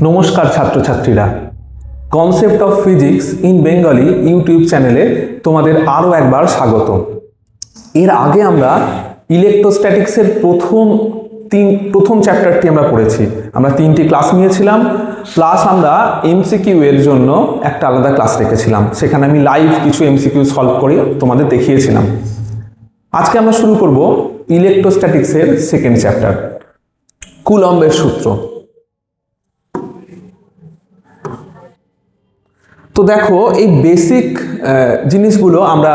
নমস্কার ছাত্রছাত্রীরা, concept of physics in Bengali YouTube চ্যানেলে তোমাদের আরও একবার স্বাগত। এর আগে আমরা ইলেকট্রোস্ট্যাটিক্সের প্রথম চ্যাপ্টারটি আমরা পড়েছি। আমরা 3টি ক্লাস নিয়েছিলাম, প্লাস আমরা এমসিকিউ এর জন্য একটা আলাদা ক্লাস রেখেছিলাম। সেখানে আমি লাইভ কিছু এমসিকিউ সলভ করে তোমাদের দেখিয়েছিলাম। আজকে আমরা শুরু করব ইলেকট্রোস্ট্যাটিক্সের সেকেন্ড চ্যাপ্টার, কুলম্বের সূত্র। তো দেখো, এই বেসিক জিনিসগুলো আমরা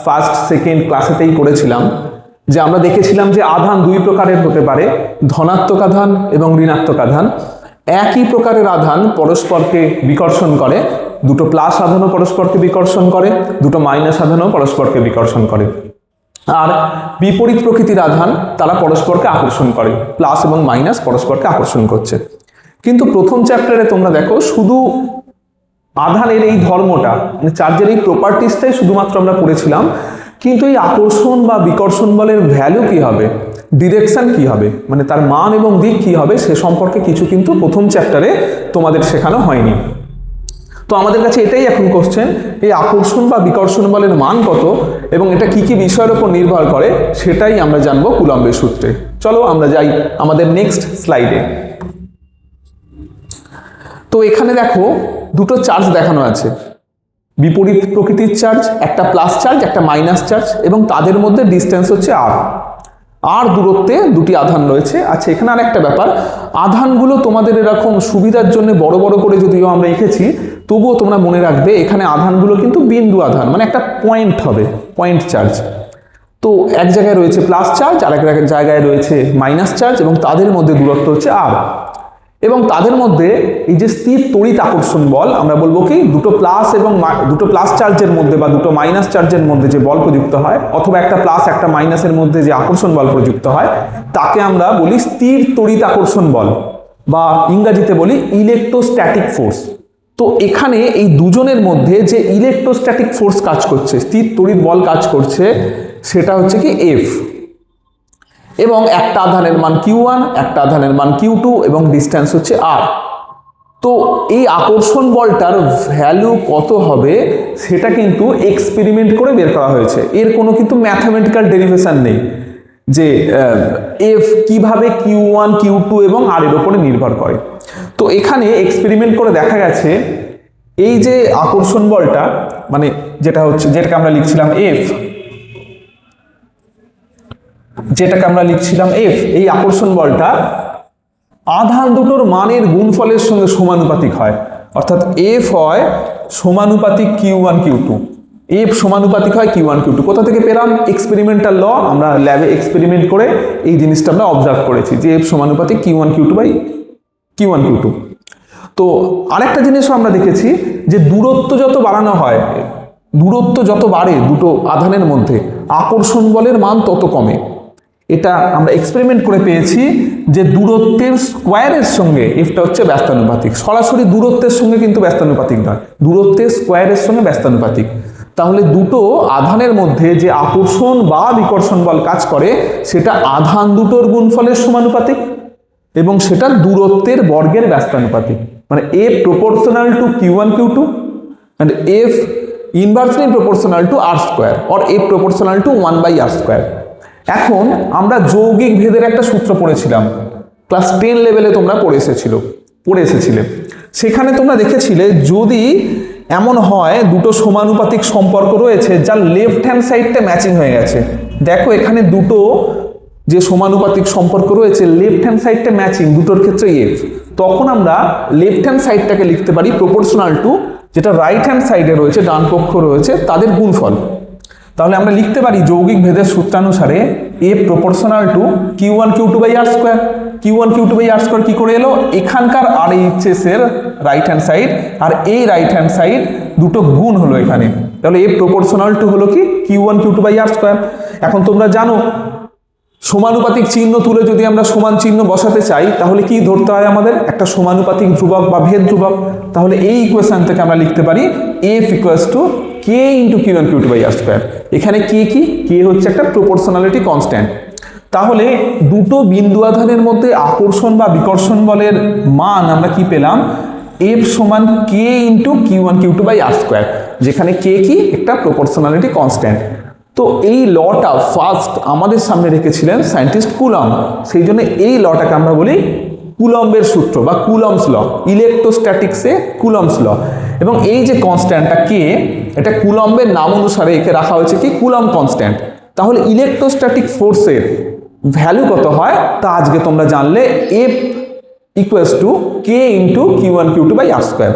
ফার্স্ট সেকেন্ড ক্লাসেতেই করেছিলাম। যে আমরা দেখেছিলাম যে আধান দুই প্রকারের হতে পারে, ধনাত্মক আধান এবং ঋণাত্মক আধান। একই প্রকারের আধান পরস্পরকে বিকর্ষণ করে, দুটো প্লাস আধানও পরস্পরকে বিকর্ষণ করে, দুটো মাইনাস আধানও পরস্পরকে বিকর্ষণ করে। আর বিপরীত প্রকৃতির আধান তারা পরস্পরকে আকর্ষণ করে, প্লাস এবং মাইনাস পরস্পরকে আকর্ষণ করছে। কিন্তু প্রথম চ্যাপ্টারে তোমরা দেখো শুধু আধানের এই ধর্মটা, মানে চার্জের এই প্রপার্টিসটাই শুধুমাত্র আমরা পড়েছিলাম। কিন্তু এই আকর্ষণ বা বিকর্ষণ বলের ভ্যালু কি হবে, ডিরেকশন কি হবে, মানে তার মান এবং দিক কি হবে, সে সম্পর্কে কিছু কিন্তু প্রথম চ্যাপ্টারে তোমাদের শেখানো হয়নি। তো আমাদের কাছে এটাই এখন কোশ্চেন, এই আকর্ষণ বা বিকর্ষণ বলের মান কত এবং এটা কি কি বিষয়ের উপর নির্ভর করে, সেটাই আমরা জানবো কুলম্বের সূত্রে। চলো আমরা যাই আমাদের নেক্সট স্লাইডে। তো এখানে দেখো দুটো চার্জ দেখানো আছে, বিপরীত প্রকৃতির চার্জ, একটা প্লাস চার্জ একটা মাইনাস চার্জ, এবং তাদের মধ্যে ডিস্টেন্স হচ্ছে আর দূরত্বে দুটি আধান রয়েছে। আচ্ছা, এখানে আর একটা ব্যাপার, আধানগুলো তোমাদের এরকম সুবিধার জন্য বড় বড় করে যদিও আমরা লিখেছি, তবুও তোমরা মনে রাখবে এখানে আধানগুলো কিন্তু বিন্দু আধান, মানে একটা পয়েন্ট হবে, পয়েন্ট চার্জ। তো এক জায়গায় রয়েছে প্লাস চার্জ, আর এক জায়গায় রয়েছে মাইনাস চার্জ, এবং তাদের মধ্যে দূরত্ব হচ্ছে আর। এবং তাদের মধ্যে এই যে স্থির তড়িৎ আকর্ষণ বল, আমরা বলবো কি দুটো প্লাস চার্জের মধ্যে বা দুটো মাইনাস চার্জের মধ্যে যে বল প্রযুক্ত হয়, অথবা একটা প্লাস একটা মাইনাসের মধ্যে যে আকর্ষণ বল প্রযুক্ত হয়, তাকে আমরা বলি স্থির তড়িৎ আকর্ষণ বল, বা ইংরেজিতে বলি ইলেকট্রোস্ট্যাটিক ফোর্স। তো এখানে এই দুজনের মধ্যে যে ইলেকট্রোস্ট্যাটিক ফোর্স কাজ করছে, স্থির তড়িৎ বল কাজ করছে, সেটা হচ্ছে কি এফ। এবং একটা আধানের মান Q1, একটা আধানের মান Q2, এবং ডিস্টেন্স হচ্ছে R। তো এই আকর্ষণ বলটার ভ্যালু কত হবে সেটা কিন্তু এক্সপেরিমেন্ট করে বের করা হয়েছে। এর কোনো কিন্তু ম্যাথামেটিক্যাল ডেরিভেশন নেই যে এফ কিভাবে Q1, Q2 এবং R এর উপরে নির্ভর করে। তো এখানে এক্সপেরিমেন্ট করে দেখা গেছে এই যে আকর্ষণ বলটা, মানে যেটাকে আমরা লিখছিলাম এফ, এই আকর্ষণ বলটা আধান দুটোর মানের গুণফলের সঙ্গে সমানুপাতিক হয়। অর্থাৎ এফ হয় সমানুপাতিক Q1, Q2, এফ সমানুপাতিক হয় Q1, Q2। কোথা থেকে পেলাম? এক্সপেরিমেন্টাল ল, আমরা ল্যাবে এক্সপেরিমেন্ট করে এই জিনিসটা আমরা অবজার্ভ করেছি যে এফ সমানুপাতিক Q1, Q2 তো আরেকটা জিনিসও আমরা দেখেছি যে দূরত্ব যত বাড়ে দুটো আধানের মধ্যে, আকর্ষণ বলের মান তত কমে। এটা আমরা এক্সপেরিমেন্ট করে পেয়েছি যে দূরত্বের স্কোয়ারের সঙ্গে এফটা হচ্ছে ব্যস্তানুপাতিক। সরাসরি দূরত্বের সঙ্গে কিন্তু ব্যস্তানুপাতিক নয়, দূরত্বের স্কোয়ারের সঙ্গে ব্যস্তানুপাতিক। তাহলে দুটো আধানের মধ্যে যে আকর্ষণ বা বিকর্ষণ বল কাজ করে, সেটা আধান দুটোর গুণফলের সমানুপাতিক, এবং সেটা দূরত্বের বর্গের ব্যস্তানুপাতিক। মানে F proportional to Q1, Q2 and F inversely proportional to R square, or F proportional two 1/R square. এখন আমরা যৌগিক ভেদের একটা সূত্র পড়েছিলাম, ক্লাস 10 লেভেলে তোমরা পড়ে এসেছিলে। সেখানে তোমরা দেখেছিলে যদি এমন হয় দুটো সমানুপাতিক সম্পর্ক রয়েছে যার লেফট হ্যান্ড সাইডটা ম্যাচিং হয়ে গেছে। দেখো এখানে দুটো যে সমানুপাতিক সম্পর্ক রয়েছে, লেফট হ্যান্ড সাইডটা ম্যাচিং, দুটোর ক্ষেত্রে এফ, তখন আমরা লেফট হ্যান্ড সাইডটাকে লিখতে পারি প্রপোর্শনাল টু যেটা রাইট হ্যান্ড সাইডে রয়েছে, ডান পক্ষ রয়েছে, তাদের গুণফল। তাহলে আমরা লিখতে পারি যৌগিক ভেদের সূত্রানুসারে F proportional to Q1, Q2/R square. Q1, Q2/R square কি করে এলো? এখানকার RHS এর রাইট হ্যান্ড সাইড আর এই রাইট হ্যান্ড সাইড দুটো গুণ হলো এখানে। তাহলে এফ প্রপোর্শনাল টু হলো কি Q1, Q2/R স্কোয়ার। এখন তোমরা জানো সমানুপাতিক চিহ্ন তুলে যদি আমরা সমান চিহ্ন বসাতে চাই, তাহলে কি ধরতে হয় আমাদের? একটা সমানুপাতিক ধ্রুবক বা ভেদ ধ্রুবক। তাহলে এই ইকুয়েশন থেকে আমরা লিখতে পারি F equals to K into Q1, Q2/R square. এখানে কে হচ্ছে একটা প্রপোর্শনালিটি কনস্ট্যান্ট। তাহলে দুটো বিন্দু আধানের মধ্যে আকর্ষণ বা বিকর্ষণ বলের মান আমরা কি পেলাম, এফ সমান কে ইন্টু কিউ1 কিউ2 বাই আর স্কোয়ার, যেখানে কে কি একটা প্রপোর্শনালিটি কনস্ট্যান্ট। তো এই লটা ফার্স্ট আমাদের সামনে রেখেছিলেন সায়েন্টিস্ট কুলম, সেই জন্য এই লটাকে আমরা বলি কুলম্বের সূত্র বা কুলমস ল, ইলেকট্রোস্ট্যাটিক্সে কুলমস ল। এবং এই যে কনস্ট্যান্টটা কে, এটা কুলম্বের নাম অনুসারে একে রাখা হয়েছে কি কুলম কনস্ট্যান্ট। তাহলে ইলেকট্রোস্ট্যাটিক ফোর্সের ভ্যালু কত হয় তা আজকে তোমরা জানলে, F equals to K into কিউ1 কিউ2 বাই আর স্কোয়ার।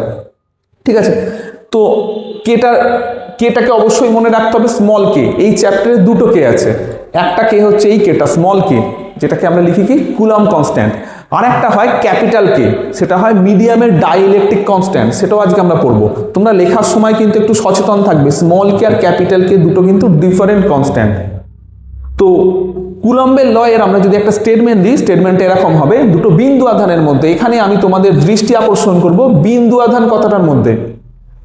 ঠিক আছে, তো কেটাকে অবশ্যই মনে রাখতে হবে স্মল কে। এই চ্যাপ্টারে দুটো কে আছে, একটা কে হচ্ছে এই কেটা স্মল কে, যেটাকে আমরা লিখি কি কুলম কনস্ট্যান্ট, আর একটা হয় ক্যাপিটাল কে, সেটা হয় মিডিয়ামের ডাইইলেকট্রিক কনস্ট্যান্ট, সেটাও আজকে আমরা পড়বো। তোমরা লেখার সময় কিন্তু একটু সচেতন থাকবে, স্মল কে আর ক্যাপিটাল কে দুটো কিন্তু ডিফারেন্ট কনস্ট্যান্ট। তো কুলম্বের ল এর আমরা যদি একটা স্টেটমেন্ট দিই, স্টেটমেন্ট এরকম হবে, দুটো বিন্দু আধানের মধ্যে, এখানে আমি তোমাদের দৃষ্টি আকর্ষণ করব বিন্দু আধান কথাটার মধ্যে।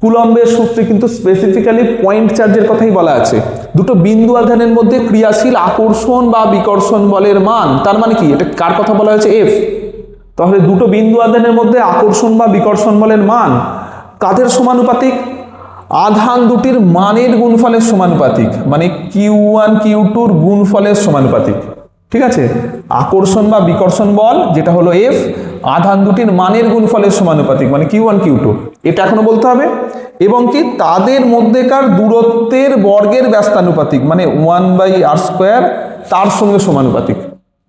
কুলম্বের সূত্রে কিন্তু স্পেসিফিক্যালি পয়েন্ট চার্জের কথাই বলা আছে। দুটো বিন্দু আধানের মধ্যে ক্রিয়াশীল আকর্ষণ বা বিকর্ষণ বলের মান, তার মানে কি, এটা কার কথা বলা হয়েছে, এফ। তাহলে দুটো বিন্দু আধানের মধ্যে আকর্ষণ বা বিকর্ষণ বলের মান কাদের সমানুপাতিক, আধান দুটির মানের গুণফলের সমানুপাতিক, মানে কিউ1 কিউ2 গুণফলের সমানুপাতিক। ঠিক আছে, আকর্ষণ বা বিকর্ষণ বল যেটা হলো এফ, আধান দুটির মানের গুণফলের সমানুপাতিক মানে কিউ1 কিউ2, এটা এখনো বলতে হবে। এবং কি তাদের মধ্যেকার দূরত্বের বর্গের ব্যস্তানুপাতিক মানে 1/r স্কোয়ার তার সঙ্গে সমানুপাতিক।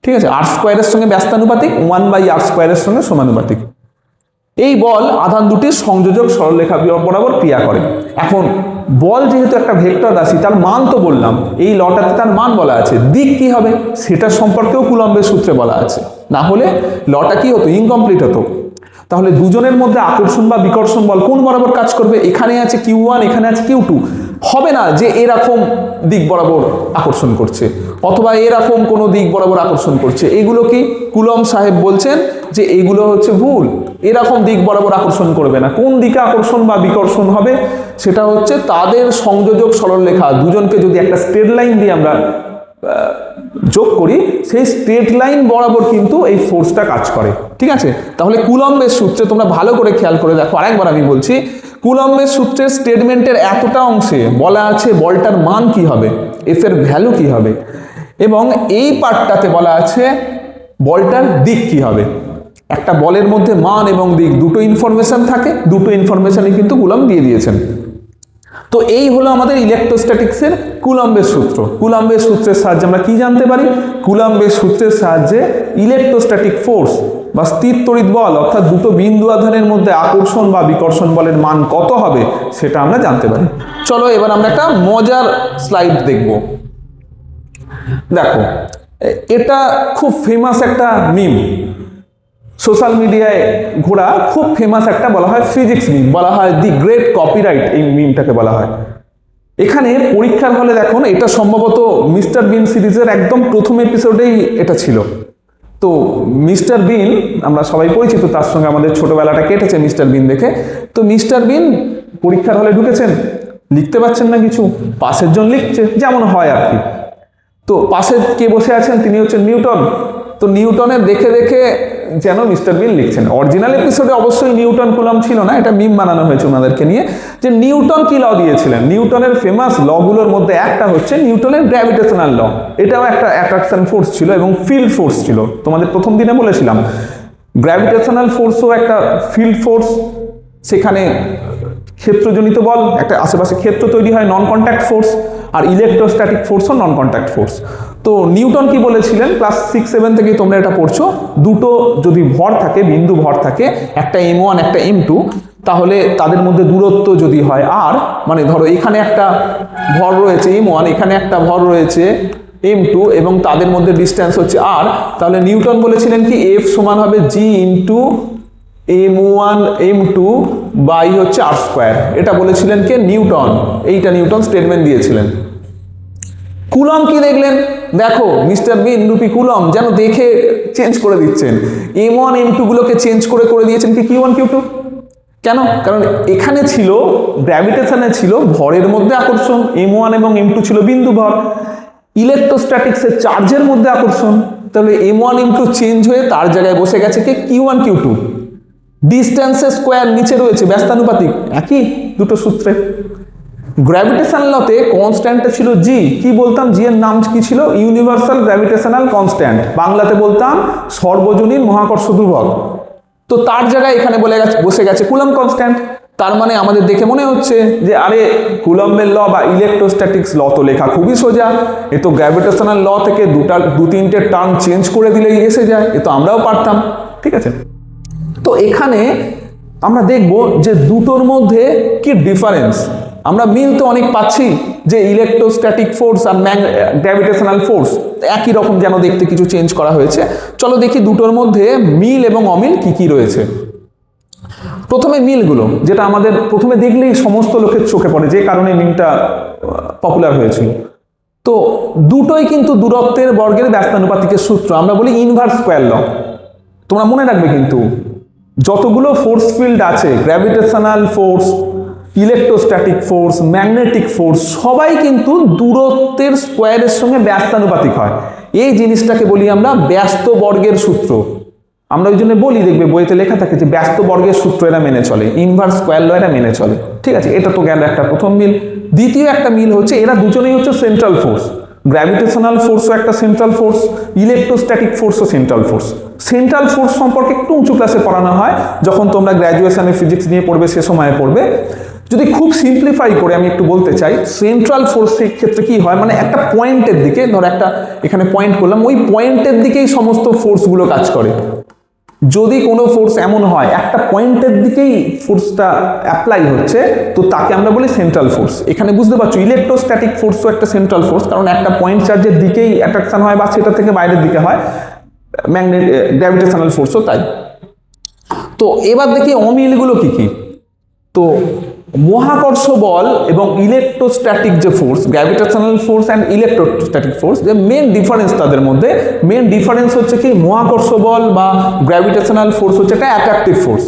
ঠিক আছে, আর স্কোয়ারের সঙ্গে ব্যস্তানুপাতিক, 1/r স্কোয়ারের সঙ্গে সমানুপাতিক। এই বল আধান দুটির সংযোজক সরলরেখা বরাবর ক্রিয়া করে। এখন বল যেহেতু একটা ভেক্টর রাশি, তার মান তো বললাম, এই লটাতে তার মান বলা আছে, দিক কি হবে সেটা সম্পর্কেও কুলম্বের সূত্রে বলা আছে, না হলে লটা কি হতো, ইনকমপ্লিট হতো। তাহলে দুজনের মধ্যে আকর্ষণ বা বিকর্ষণ বল কোন বরাবর কাজ করবে, এখানে আছে কিউ1 এখানে আছে কিউ2, হবে না যে এরকম দিক বরাবর আকর্ষণ করছে অথবা এরকম কোনো দিক বরাবর আকর্ষণ করছে, এগুলো কি কুলম সাহেব বলছেন যে এগুলো হচ্ছে ভুল, এরকম দিক বরাবর আকর্ষণ করবে না। কোন দিকে আকর্ষণ বা বিকর্ষণ হবে সেটা হচ্ছে তাদের সংযোজক সরলরেখা, দুজনকে যদি একটা স্ট্রেট লাইন দিয়ে আমরা যোগ করি, সেই স্ট্রেট লাইন বরাবর কিন্তু এই ফোর্সটা কাজ করে। ঠিক আছে, তাহলে কুলম্বের সূত্রে তোমরা ভালো করে খেয়াল করে দেখো, আরেকবার আমি বলছি, কুলম্বের সূত্রের স্টেটমেন্টের এতটা অংশে বলা আছে বলটার মান কি হবে, এফ এর ভ্যালু কি হবে, এবং এই পার্টটাতে বলা আছে বলটার দিক কি হবে। একটা বলের মধ্যে মান এবং দিক দুটো ইনফরমেশন থাকে, দুটো ইনফরমেশনই কিন্তু কুলম দিয়ে দিয়েছেন। তো এই হলো আমাদের ইলেকট্রোস্ট্যাটিক্সের কুলম্বের সূত্র। কুলম্বের সূত্রের সাহায্যে আমরা কি জানতে পারি, কুলম্বের সূত্রের সাহায্যে ইলেকট্রোস্ট্যাটিক ফোর্স বা স্থির তড়িৎ বল অর্থাৎ দুটো বিন্দু আধানের মধ্যে আকর্ষণ বা বিকর্ষণ বলের মান কত হবে সেটা আমরা জানতে পারি। চলো এবার আমরা একটা মজার স্লাইড দেখব। দেখো, এটা খুব ফেমাস একটা মিম, সোশ্যাল মিডিয়ায় ঘোরা খুব ফেমাস একটা, বলা হয় ফিজিক্স মিম, বলা হয় দি গ্রেট কপিরাইট, এই মিমটাকে বলা হয়। এখানে পরীক্ষার হলে দেখুন, এটা সম্ভবত মিস্টার বিন সিরিজের একদম প্রথম এপিসোডেই এটা ছিল। তো মিস্টার বিন আমরা সবাই পরিচিত, তার সঙ্গে আমাদের ছোটবেলাটা কেটেছে মিস্টার বিন দেখে। তো মিস্টার বিন পরীক্ষার হলে ঢুকেছেন, লিখতে পারছেন না কিছু, পাশের জন লিখছে, যেমন হয় আর কি। তো পাশে কে বসে আছেন, তিনি হচ্ছেন নিউটন। তো নিউটনের দেখে দেখে যেন মিস্টার বিন লিখছেন। অরিজিনাল এপিসোডে অবশ্যই নিউটন কুলম ছিল না, এটা মিম বানানো হয়েছে ওনাদেরকে নিয়ে, যে নিউটন কি ল দিয়েছিলেন। নিউটনের ফেমাস লগুলোর মধ্যে একটা হচ্ছে নিউটনের গ্র্যাভিটেশনাল ল, এটাও একটা অ্যাট্রাকশন ফোর্স ছিল এবং ফিল্ড ফোর্স ছিল। তোমাদের প্রথম দিনে বলেছিলাম গ্র্যাভিটেশনাল ফোর্সও একটা ফিল্ড ফোর্স, সেখানে ক্ষেত্রজনিত বল, একটা আশেপাশে ক্ষেত্র তৈরি হয়, নন কন্ট্যাক্ট ফোর্স, আর ইলেকট্রোস্ট্যাটিক ফোর্সও নন কন্ট্যাক্ট ফোর্স। তো নিউটন কি বলেছিলেন, ক্লাস 6-7 থেকে তোমরা এটা পড়ছো, দুটো যদি ভর থাকে, বিন্দু ভর থাকে, একটা m1 একটা m2, তাহলে তাদের মধ্যে দূরত্ব যদি হয় r, মানে ধরো এখানে একটা ভর রয়েছে m1, এখানে একটা ভর রয়েছে m2, এবং তাদের মধ্যে ডিস্টেন্স হচ্ছে r, তাহলে নিউটন বলেছিলেন কি f সমান হবে g into m1 m2 by হচ্ছে r স্কোয়ার। এটা বলেছিলেন কে, নিউটন। এইটা নিউটন স্টেটমেন্ট দিয়েছিলেন। কুলম কি দেখলেন, দেখো মিস্টার বিন রূপী কুলম যেন দেখে চেঞ্জ করে দিচ্ছেন, m1 m2 গুলোকে চেঞ্জ করে দিয়েছেন কি কিউ1 কিউ2। কেন, কারণ এখানে ছিল গ্র্যাভিটেশনে ছিল ভরের মধ্যে আকর্ষণ, m1 এবং m2 ছিল বিন্দু ভর, ইলেকট্রোস্ট্যাটিক্সের চার্জের মধ্যে আকর্ষণ, তাহলে m1 ইনটু চেঞ্জ হয়ে তার জায়গায় বসে গেছে কে q1 q2। ডিস্টেন্সের স্কোয়ার নিচে রয়েছে ব্যস্তানুপাতিক, একই দুটো সূত্রে। গ্র্যাভিটেশনাল লতে কনস্ট্যান্টটা ছিল জি, কি বলতাম জি এর নাম কি ছিল? ইউনিভার্সাল গ্র্যাভিটেশনাল কনস্ট্যান্ট, বাংলাতে বলতাম সর্বজনীন মহাকর্ষ ধ্রুবক। তো তার জায়গায় এখানে বসে গেছে কুলম্ব কনস্ট্যান্ট। তার মানে আমাদের দেখে মনে হচ্ছে যে আরে কুলম্বের ল বা ইলেকট্রোস্ট্যাটিক্স ল তো লেখা খুবই সোজা, এ তো গ্র্যাভিটেশনাল ল থেকে দু তিনটে টার্ম চেঞ্জ করে দিলেই এসে যায়, এ তো আমরাও পারতাম। ঠিক আছে, তো এখানে আমরা দেখব যে দুটোর মধ্যে কি ডিফারেন্স। আমরা মিল তো অনেক পাচ্ছি যে ইলেকট্রোস্ট্যাটিক ফোর্স আর গ্র্যাভিটেশনাল ফোর্স একই রকম, যেন দেখতে কিছু চেঞ্জ করা হয়েছে। চলো দেখি দুটোর মধ্যে মিল এবং অমিল কি কি রয়েছে। প্রথমে মিলগুলো, যেটা আমাদের প্রথমে দেখলেই সমস্ত লোকের চোখে পড়ে, যে কারণে মিলটা পপুলার হয়েছিল। তো দুটোই কিন্তু দূরত্বের বর্গের ব্যস্তানুপাতিকের সূত্র, আমরা বলি ইনভার্স স্কয়ার ল। তোমরা মনে রাখবে কিন্তু যতগুলো ফোর্স ফিল্ড আছে, gravitational force, electrostatic force, magnetic force, সবাই কিন্তু দূরত্বের স্কোয়ারের সঙ্গে ব্যস্তানুপাতিক হয়। এই জিনিসটাকে বলি আমরা ব্যস্ত বর্গের সূত্র। আমরা ওই জন্য বলি, দেখবে বইতে লেখা থাকে যে ব্যস্ত বর্গের সূত্র এরা মেনে চলে, ইনভার্স স্কয়ার ল এরা মেনে চলে। ঠিক আছে, এটা তো গেল একটা প্রথম মিল। দ্বিতীয় একটা মিল হচ্ছে এরা দুজনেই হচ্ছে সেন্ট্রাল ফোর্স। গ্র্যাভিটেশনাল ফোর্সও একটা সেন্ট্রাল ফোর্স, ইলেকট্রোস্ট্যাটিক ফোর্সও সেন্ট্রাল ফোর্স। সেন্ট্রাল ফোর্স সম্পর্কে একটু উঁচু ক্লাসে পড়ানো হয়, যখন তোমরা গ্র্যাজুয়েশনে ফিজিক্স নিয়ে পড়বে সে সময়ে পড়বে। যদি খুব সিম্পলিফাই করে আমি একটু বলতে চাই, সেন্ট্রাল ফোর্সের ক্ষেত্রে কি হয়, মানে একটা পয়েন্টের দিকে, ধর একটা এখানে পয়েন্ট করলাম, ওই পয়েন্টের দিকেই সমস্ত ফোর্সগুলো কাজ করে। যদি কোনো ফোর্স এমন হয় একটা পয়েন্টের দিকেই ফোর্সটা অ্যাপ্লাই হচ্ছে, তো তাকে আমরা বলি সেন্ট্রাল ফোর্স। এখানে বুঝতে পারছো ইলেকট্রোস্ট্যাটিক ফোর্সও একটা সেন্ট্রাল ফোর্স, কারণ একটা পয়েন্ট চার্জের দিকেই অ্যাট্রাকশন হয় বা সেটা থেকে বাইরের দিকে হয়। গ্র্যাভিটেশনাল ফোর্সও তাই। তো এবার দেখি অমিলগুলো কি কি। তো মহাকর্ষ বল এবং ইলেকট্রোস্ট্যাটিক যে force, gravitational force and electrostatic force, যে মেন ডিফারেন্স তাদের মধ্যে, মেন ডিফারেন্স হচ্ছে কি মহাকর্ষ বল বা গ্র্যাভিটেশনাল ফোর্স হচ্ছে একটা অ্যাট্রাকটিভ ফোর্স,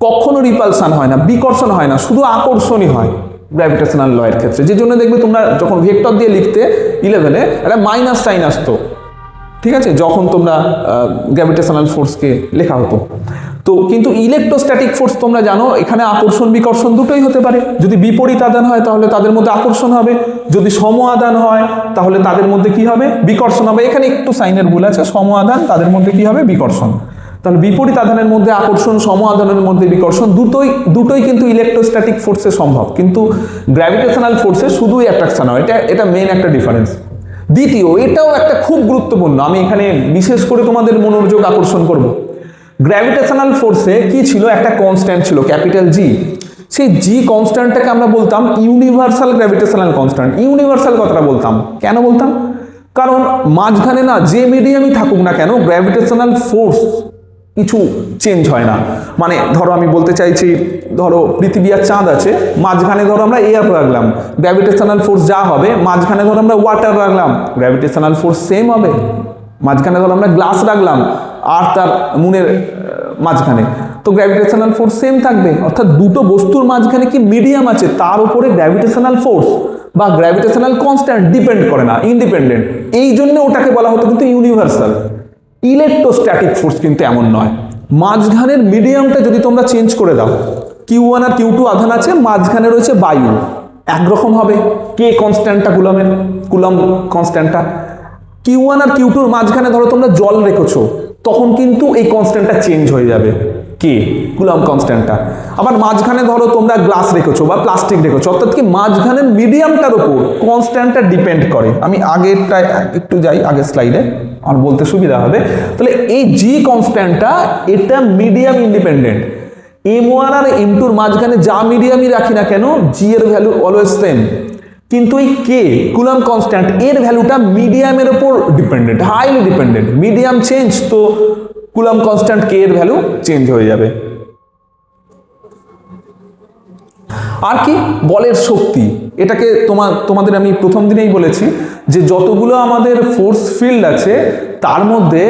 কখনো রিপালশন হয় না, বিকর্ষণ হয় না, শুধু আকর্ষণই হয় গ্র্যাভিটেশনাল লয়ের ক্ষেত্রে। যে জন্য দেখবে তোমরা যখন ভেক্টর দিয়ে লিখতে 11-এ একটা মাইনাস সাইন আসতো, ঠিক আছে, যখন তোমরা গ্র্যাভিটেশনাল ফোর্সকে লেখা হতো। তো কিন্তু ইলেকট্রোস্ট্যাটিক ফোর্স তোমরা জানো এখানে আকর্ষণ বিকর্ষণ দুটোই হতে পারে। যদি বিপরীত আদান হয় তাহলে তাদের মধ্যে আকর্ষণ হবে, যদি সম আদান হয় তাহলে তাদের মধ্যে কি হবে, বিকর্ষণ হবে। এখানে একটু সাইনের ভুল আছে, সম আদান তাদের মধ্যে কি হবে, বিকর্ষণ। তাহলে বিপরীত আধানের মধ্যে আকর্ষণ, সম আধানের মধ্যে বিকর্ষণ, দুটোই কিন্তু ইলেকট্রোস্ট্যাটিক ফোর্সে সম্ভব, কিন্তু গ্র্যাভিটেশনাল ফোর্সে শুধুই অ্যাট্রাকশন হয়। এটা মেন একটা ডিফারেন্স। দ্বিতীয়, এটাও একটা খুব গুরুত্বপূর্ণ, আমি এখানে বিশেষ করে তোমাদের মনোযোগ আকর্ষণ করব। গ্র্যাভিটেশনাল ফোর্সে কি ছিল, একটা কনস্ট্যান্ট ছিল ক্যাপিটাল জি। সেই জি কনস্ট্যান্টটাকে আমরা বলতাম ইউনিভার্সাল গ্র্যাভিটেশনাল কনস্ট্যান্ট। ইউনিভার্সাল কথাটা বলতাম, কেন বলতাম, কারণ মাঝখানে না যে মিডিয়ামই থাকুক না কেন গ্র্যাভিটেশনাল ফোর্স কিছু চেঞ্জ হয় না। মানে ধরো আমি বলতে চাইছি, ধরো পৃথিবী আর চাঁদ আছে, মাঝখানে ধরো আমরা এয়ার রাখলাম, গ্র্যাভিটেশনাল ফোর্স যা হবে, মাঝখানে ধরো আমরা ওয়াটার রাখলাম, গ্র্যাভিটেশনাল ফোর্স সেম হবে। মাঝখানে ধরো আমরা গ্লাস রাখলাম আর তার মুনের মাঝখানে, তো গ্র্যাভিটেশনাল ফোর্স সেম থাকবে। অর্থাৎ দুটো বস্তুর মাঝখানে কি মিডিয়াম আছে তার উপরে গ্র্যাভিটেশনাল ফোর্স বা গ্র্যাভিটেশনাল কনস্ট্যান্ট ডিপেন্ড করে না, ইন্ডিপেন্ডেন্ট। এই জন্য ওটাকে বলা হতো কিন্তু ইউনিভার্সাল। ইলেকট্রোস্ট্যাটিক ফোর্স কিন্তু এমন নয়, মাঝখানের মিডিয়ামটা যদি তোমরা চেঞ্জ করে দাও, Q1 আর Q2 আধান আছে, মাঝখানে রয়েছে বায়ু, একরকম হবে। কে কনস্ট্যান্টটা কুলম্ব কনস্ট্যান্টটা, Q1 আর Q2 মাঝখানে ধরো তোমরা জল রেখেছো, তখন কিন্তু এই কনস্ট্যান্টটা চেঞ্জ হয়ে যাবে, কে কুলম্ব কনস্ট্যান্টটা। আবার মাঝখানে ধরো তোমরা গ্লাস রেখেছো বা প্লাস্টিক রেখেছো, অর্থাৎ কি মাঝখানের মিডিয়ামটার উপর কনস্ট্যান্টটা ডিপেন্ড করে। আমি আগেরটা একটু যাই, আগের স্লাইডে আমার বলতে সুবিধা হবে। তাহলে এই জি কনস্ট্যান্টটা এটা মিডিয়াম ইন্ডিপেন্ডেন্ট। M1 আর M2-র মাঝখানে যা মিডিয়ামই রাখি না কেন, জি এর ভ্যালু অলওয়েজ সেম। কিন্তু এই কে কুলম্ব কনস্ট্যান্ট এর ভ্যালুটা মিডিয়ামের উপর dependent, highly dependent. Medium change তো কুলম্ব কনস্ট্যান্ট কে এর ভ্যালু চেঞ্জ হয়ে যাবে। আর কি বলের শক্তি, এটাকে তোমাদের আমি প্রথম দিনেই বলেছি যে যতগুলো আমাদের ফোর্স ফিল্ড আছে তার মধ্যে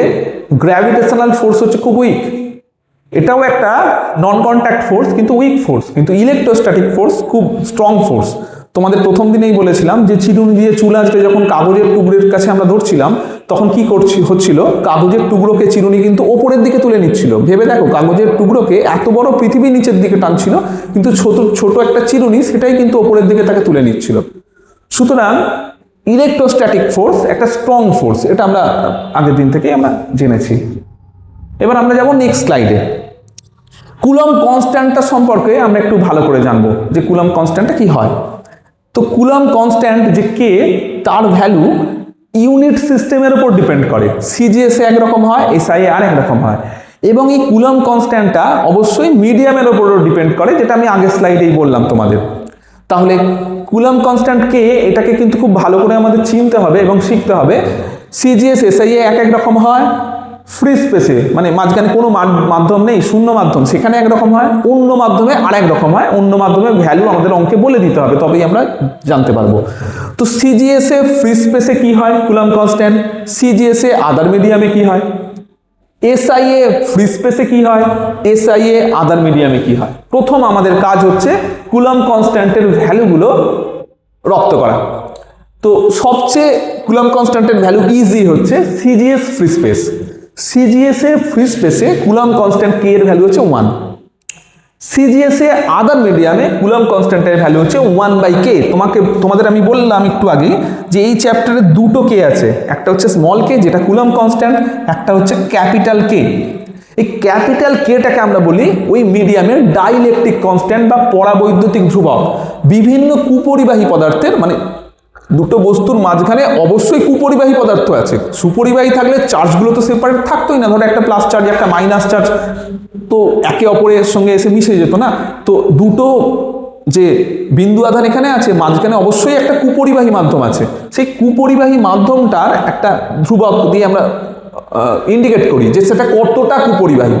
গ্র্যাভিটেশনাল ফোর্স হচ্ছে খুব উইক, এটাও একটা নন কন্ট্যাক্ট ফোর্স, কিন্তু উইক ফোর্স, কিন্তু ইলেকট্রোস্ট্যাটিক ফোর্স খুব স্ট্রং ফোর্স। তোমাদের প্রথম দিনেই বলেছিলাম যে চিরুনি দিয়ে চুল আঁচড়ে যখন কাগজের টুকরোর কাছে আমরা ধরছিলাম, তখন কি হচ্ছিল, কাগজের টুকরোকে চিরুনি কিন্তু ওপরের দিকে তুলে নিচ্ছিল। ভেবে দেখো, কাগজের টুকরোকে এত বড় পৃথিবী নিচের দিকে টানছিল, কিন্তু ছোট একটা চিরুনি সেটাই কিন্তু ওপরের দিকে তাকে তুলে নিচ্ছিল। সুতরাং ইলেকট্রোস্ট্যাটিক ফোর্স একটা স্ট্রং ফোর্স, এটা আমরা আগের দিন থেকেই আমরা জেনেছি। এবার আমরা যাব নেক্সট স্লাইডে। কুলম্ব কনস্ট্যান্টটা সম্পর্কে আমরা একটু ভালো করে জানবো যে কুলম্ব কনস্ট্যান্টটা কি হয়। তো কুলম্ব কনস্ট্যান্ট যে কে, তার ভ্যালু ইউনিট সিস্টেমের উপর ডিপেন্ড করে। সিজিএসএ একরকম হয়, এসআইএ আর একরকম হয়, এবং এই কুলম্ব কনস্ট্যান্টটা অবশ্যই মিডিয়ামের উপরও ডিপেন্ড করে, যেটা আমি আগের স্লাইডেই বললাম তোমাদের। তাহলে কুলম্ব কনস্ট্যান্ট কে, এটাকে কিন্তু খুব ভালো করে আমাদের চিনতে হবে এবং শিখতে হবে। সিজিএস এসআইএ এক রকম হয় ফ্রি স্পেসে, মানে মাঝখানে কোনো মাধ্যম নেই, শূন্য মাধ্যম, সেখানে একরকম হয়। অন্য মাধ্যমে আর এক রকম হয়। অন্য মাধ্যমে ভ্যালু আমাদের অঙ্কে বলে দিতে হবে, তবেই আমরা জানতে পারবো। তো সিজিএসএ ফ্রি স্পেসে কি হয় কুলম্ব কনস্ট্যান্ট, সিজিএসএ আদার মিডিয়ামে কি হয়, এসআইএ ফ্রি স্পেসে কি হয়, এসআইএ আদার মিডিয়ামে কি হয়। প্রথম আমাদের কাজ হচ্ছে কুলম্ব কনস্ট্যান্টের ভ্যালুগুলো রপ্ত করা। তো সবচেয়ে কুলম্ব কনস্ট্যান্টের ভ্যালু ইজি হচ্ছে সিজিএস ফ্রি স্পেস। সিজিএস এ ফ্রি স্পেসে কুলম্ব কনস্ট্যান্ট কে এর ভ্যালু হচ্ছে 1। সিজিএসএ আদার মিডিয়ামে কুলম্ব কনস্ট্যান্টের ভ্যালু হচ্ছে 1/k। তোমাদের আমি বললাম একটু আগে যে এই চ্যাপ্টারে দুটো কে আছে, একটা হচ্ছে স্মল কে যেটা কুলম্ব কনস্ট্যান্ট, একটা হচ্ছে ক্যাপিটাল কে। এই ক্যাপিটাল কেটাকে আমরা বলি ওই মিডিয়ামের ডাইইলেকট্রিক কনস্ট্যান্ট বা পরাবৈদ্যুতিক ধ্রুবক। বিভিন্ন কুপরিবাহী পদার্থের, মানে দুটো বস্তুর মাঝখানে অবশ্যই কুপরিবাহী পদার্থ আছে। সুপরিবাহী থাকলে চার্জগুলো তো সেপারেট থাকতোই না, ধরো একটা প্লাস চার্জ একটা মাইনাস চার্জ তো একে অপরের সঙ্গে এসে মিশে যেত না। তো দুটো যে বিন্দু আধান এখানে আছে, মাঝখানে অবশ্যই একটা কুপরিবাহী মাধ্যম আছে। সেই কুপরিবাহী মাধ্যমটার একটা ধ্রুবক দিয়ে আমরা ইন্ডিকেট করি যে সেটা কতটা কুপরিবাহী।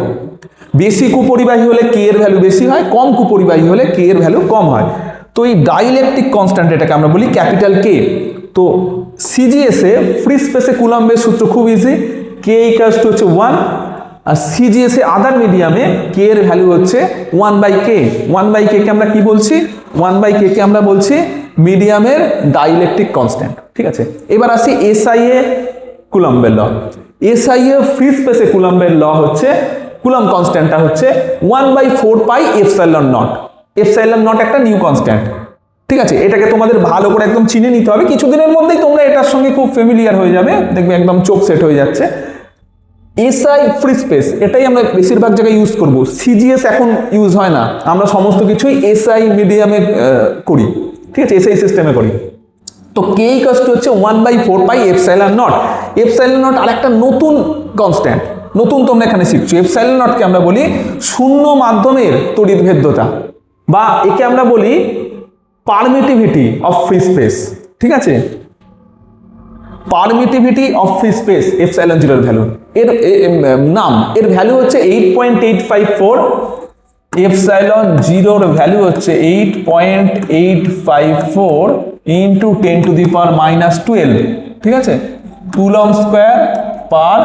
বেশি কুপরিবাহী হলে কে এর ভ্যালু বেশি হয়, কম কুপরিবাহী হলে কে এর ভ্যালু কম হয়। তো এই ডাইইলেকট্রিক কনস্ট্যান্ট এটাকে আমরা বলি ক্যাপিটাল কে। তো সিজিএসএ ফ্রি স্পেসে কুলম্বের সূত্র খুব ইজি, কে ইকুয়ালস টু হচ্ছে 1, আর সিজিএসএ আদার মিডিয়ামে কে এর ভ্যালু হচ্ছে 1/k। 1/k কে আমরা কি বলছি, 1/k কে আমরা বলছি মিডিয়ামের ডাইইলেকট্রিক কনস্ট্যান্ট। ঠিক আছে, এবার আসি এসআইএ কুলম্বের ল। এসআইএ ফ্রি স্পেসে কুলম্বের ল হচ্ছে, কুলম্ব কনস্ট্যান্টটা হচ্ছে 1/4 এপসাইলন নট। এপসাইলন নট একটা নিউ কনস্ট্যান্ট। ঠিক আছে, এটাকে তোমাদের ভালো করে একদম চিনে নিতে হবে। কিছুদিনের মধ্যেই তোমরা এটার সঙ্গে খুব ফ্যামিলিয়ার হয়ে যাবে, দেখবে একদম চোখ সেট হয়ে যাচ্ছে। এসআই ফ্রি স্পেস এটাই আমরা বেশিরভাগ জায়গায় ইউজ করব। সিজিএস এখন ইউজ হয় না, আমরা সমস্ত কিছুই এসআই মিডিয়ামে করি। ঠিক আছে, এসআই সিস্টেমে করি। তো কে ইকুয়ালস টু হচ্ছে 1/4 এপসাইলন নট। এপসাইলন নট আরেকটা নতুন কনস্ট্যান্ট, নতুন তোমরা এখানে শিখছো। এপসাইলন নটকে আমরা বলি শূন্য মাধ্যমের তড়িৎভেদ্যতা, বা একে আমরা বলি পারমিটিভিটি অফ ফ্রি স্পেস। ঠিক আছে, permittivity of free space epsilon জিরোর ভ্যালু, এর নাম, এর ভ্যালু হচ্ছে 8.854। এপসাইলন জিরোর ভ্যালু হচ্ছে 8.854 ইন্টু 10⁻⁻12। ঠিক আছে, coulomb square per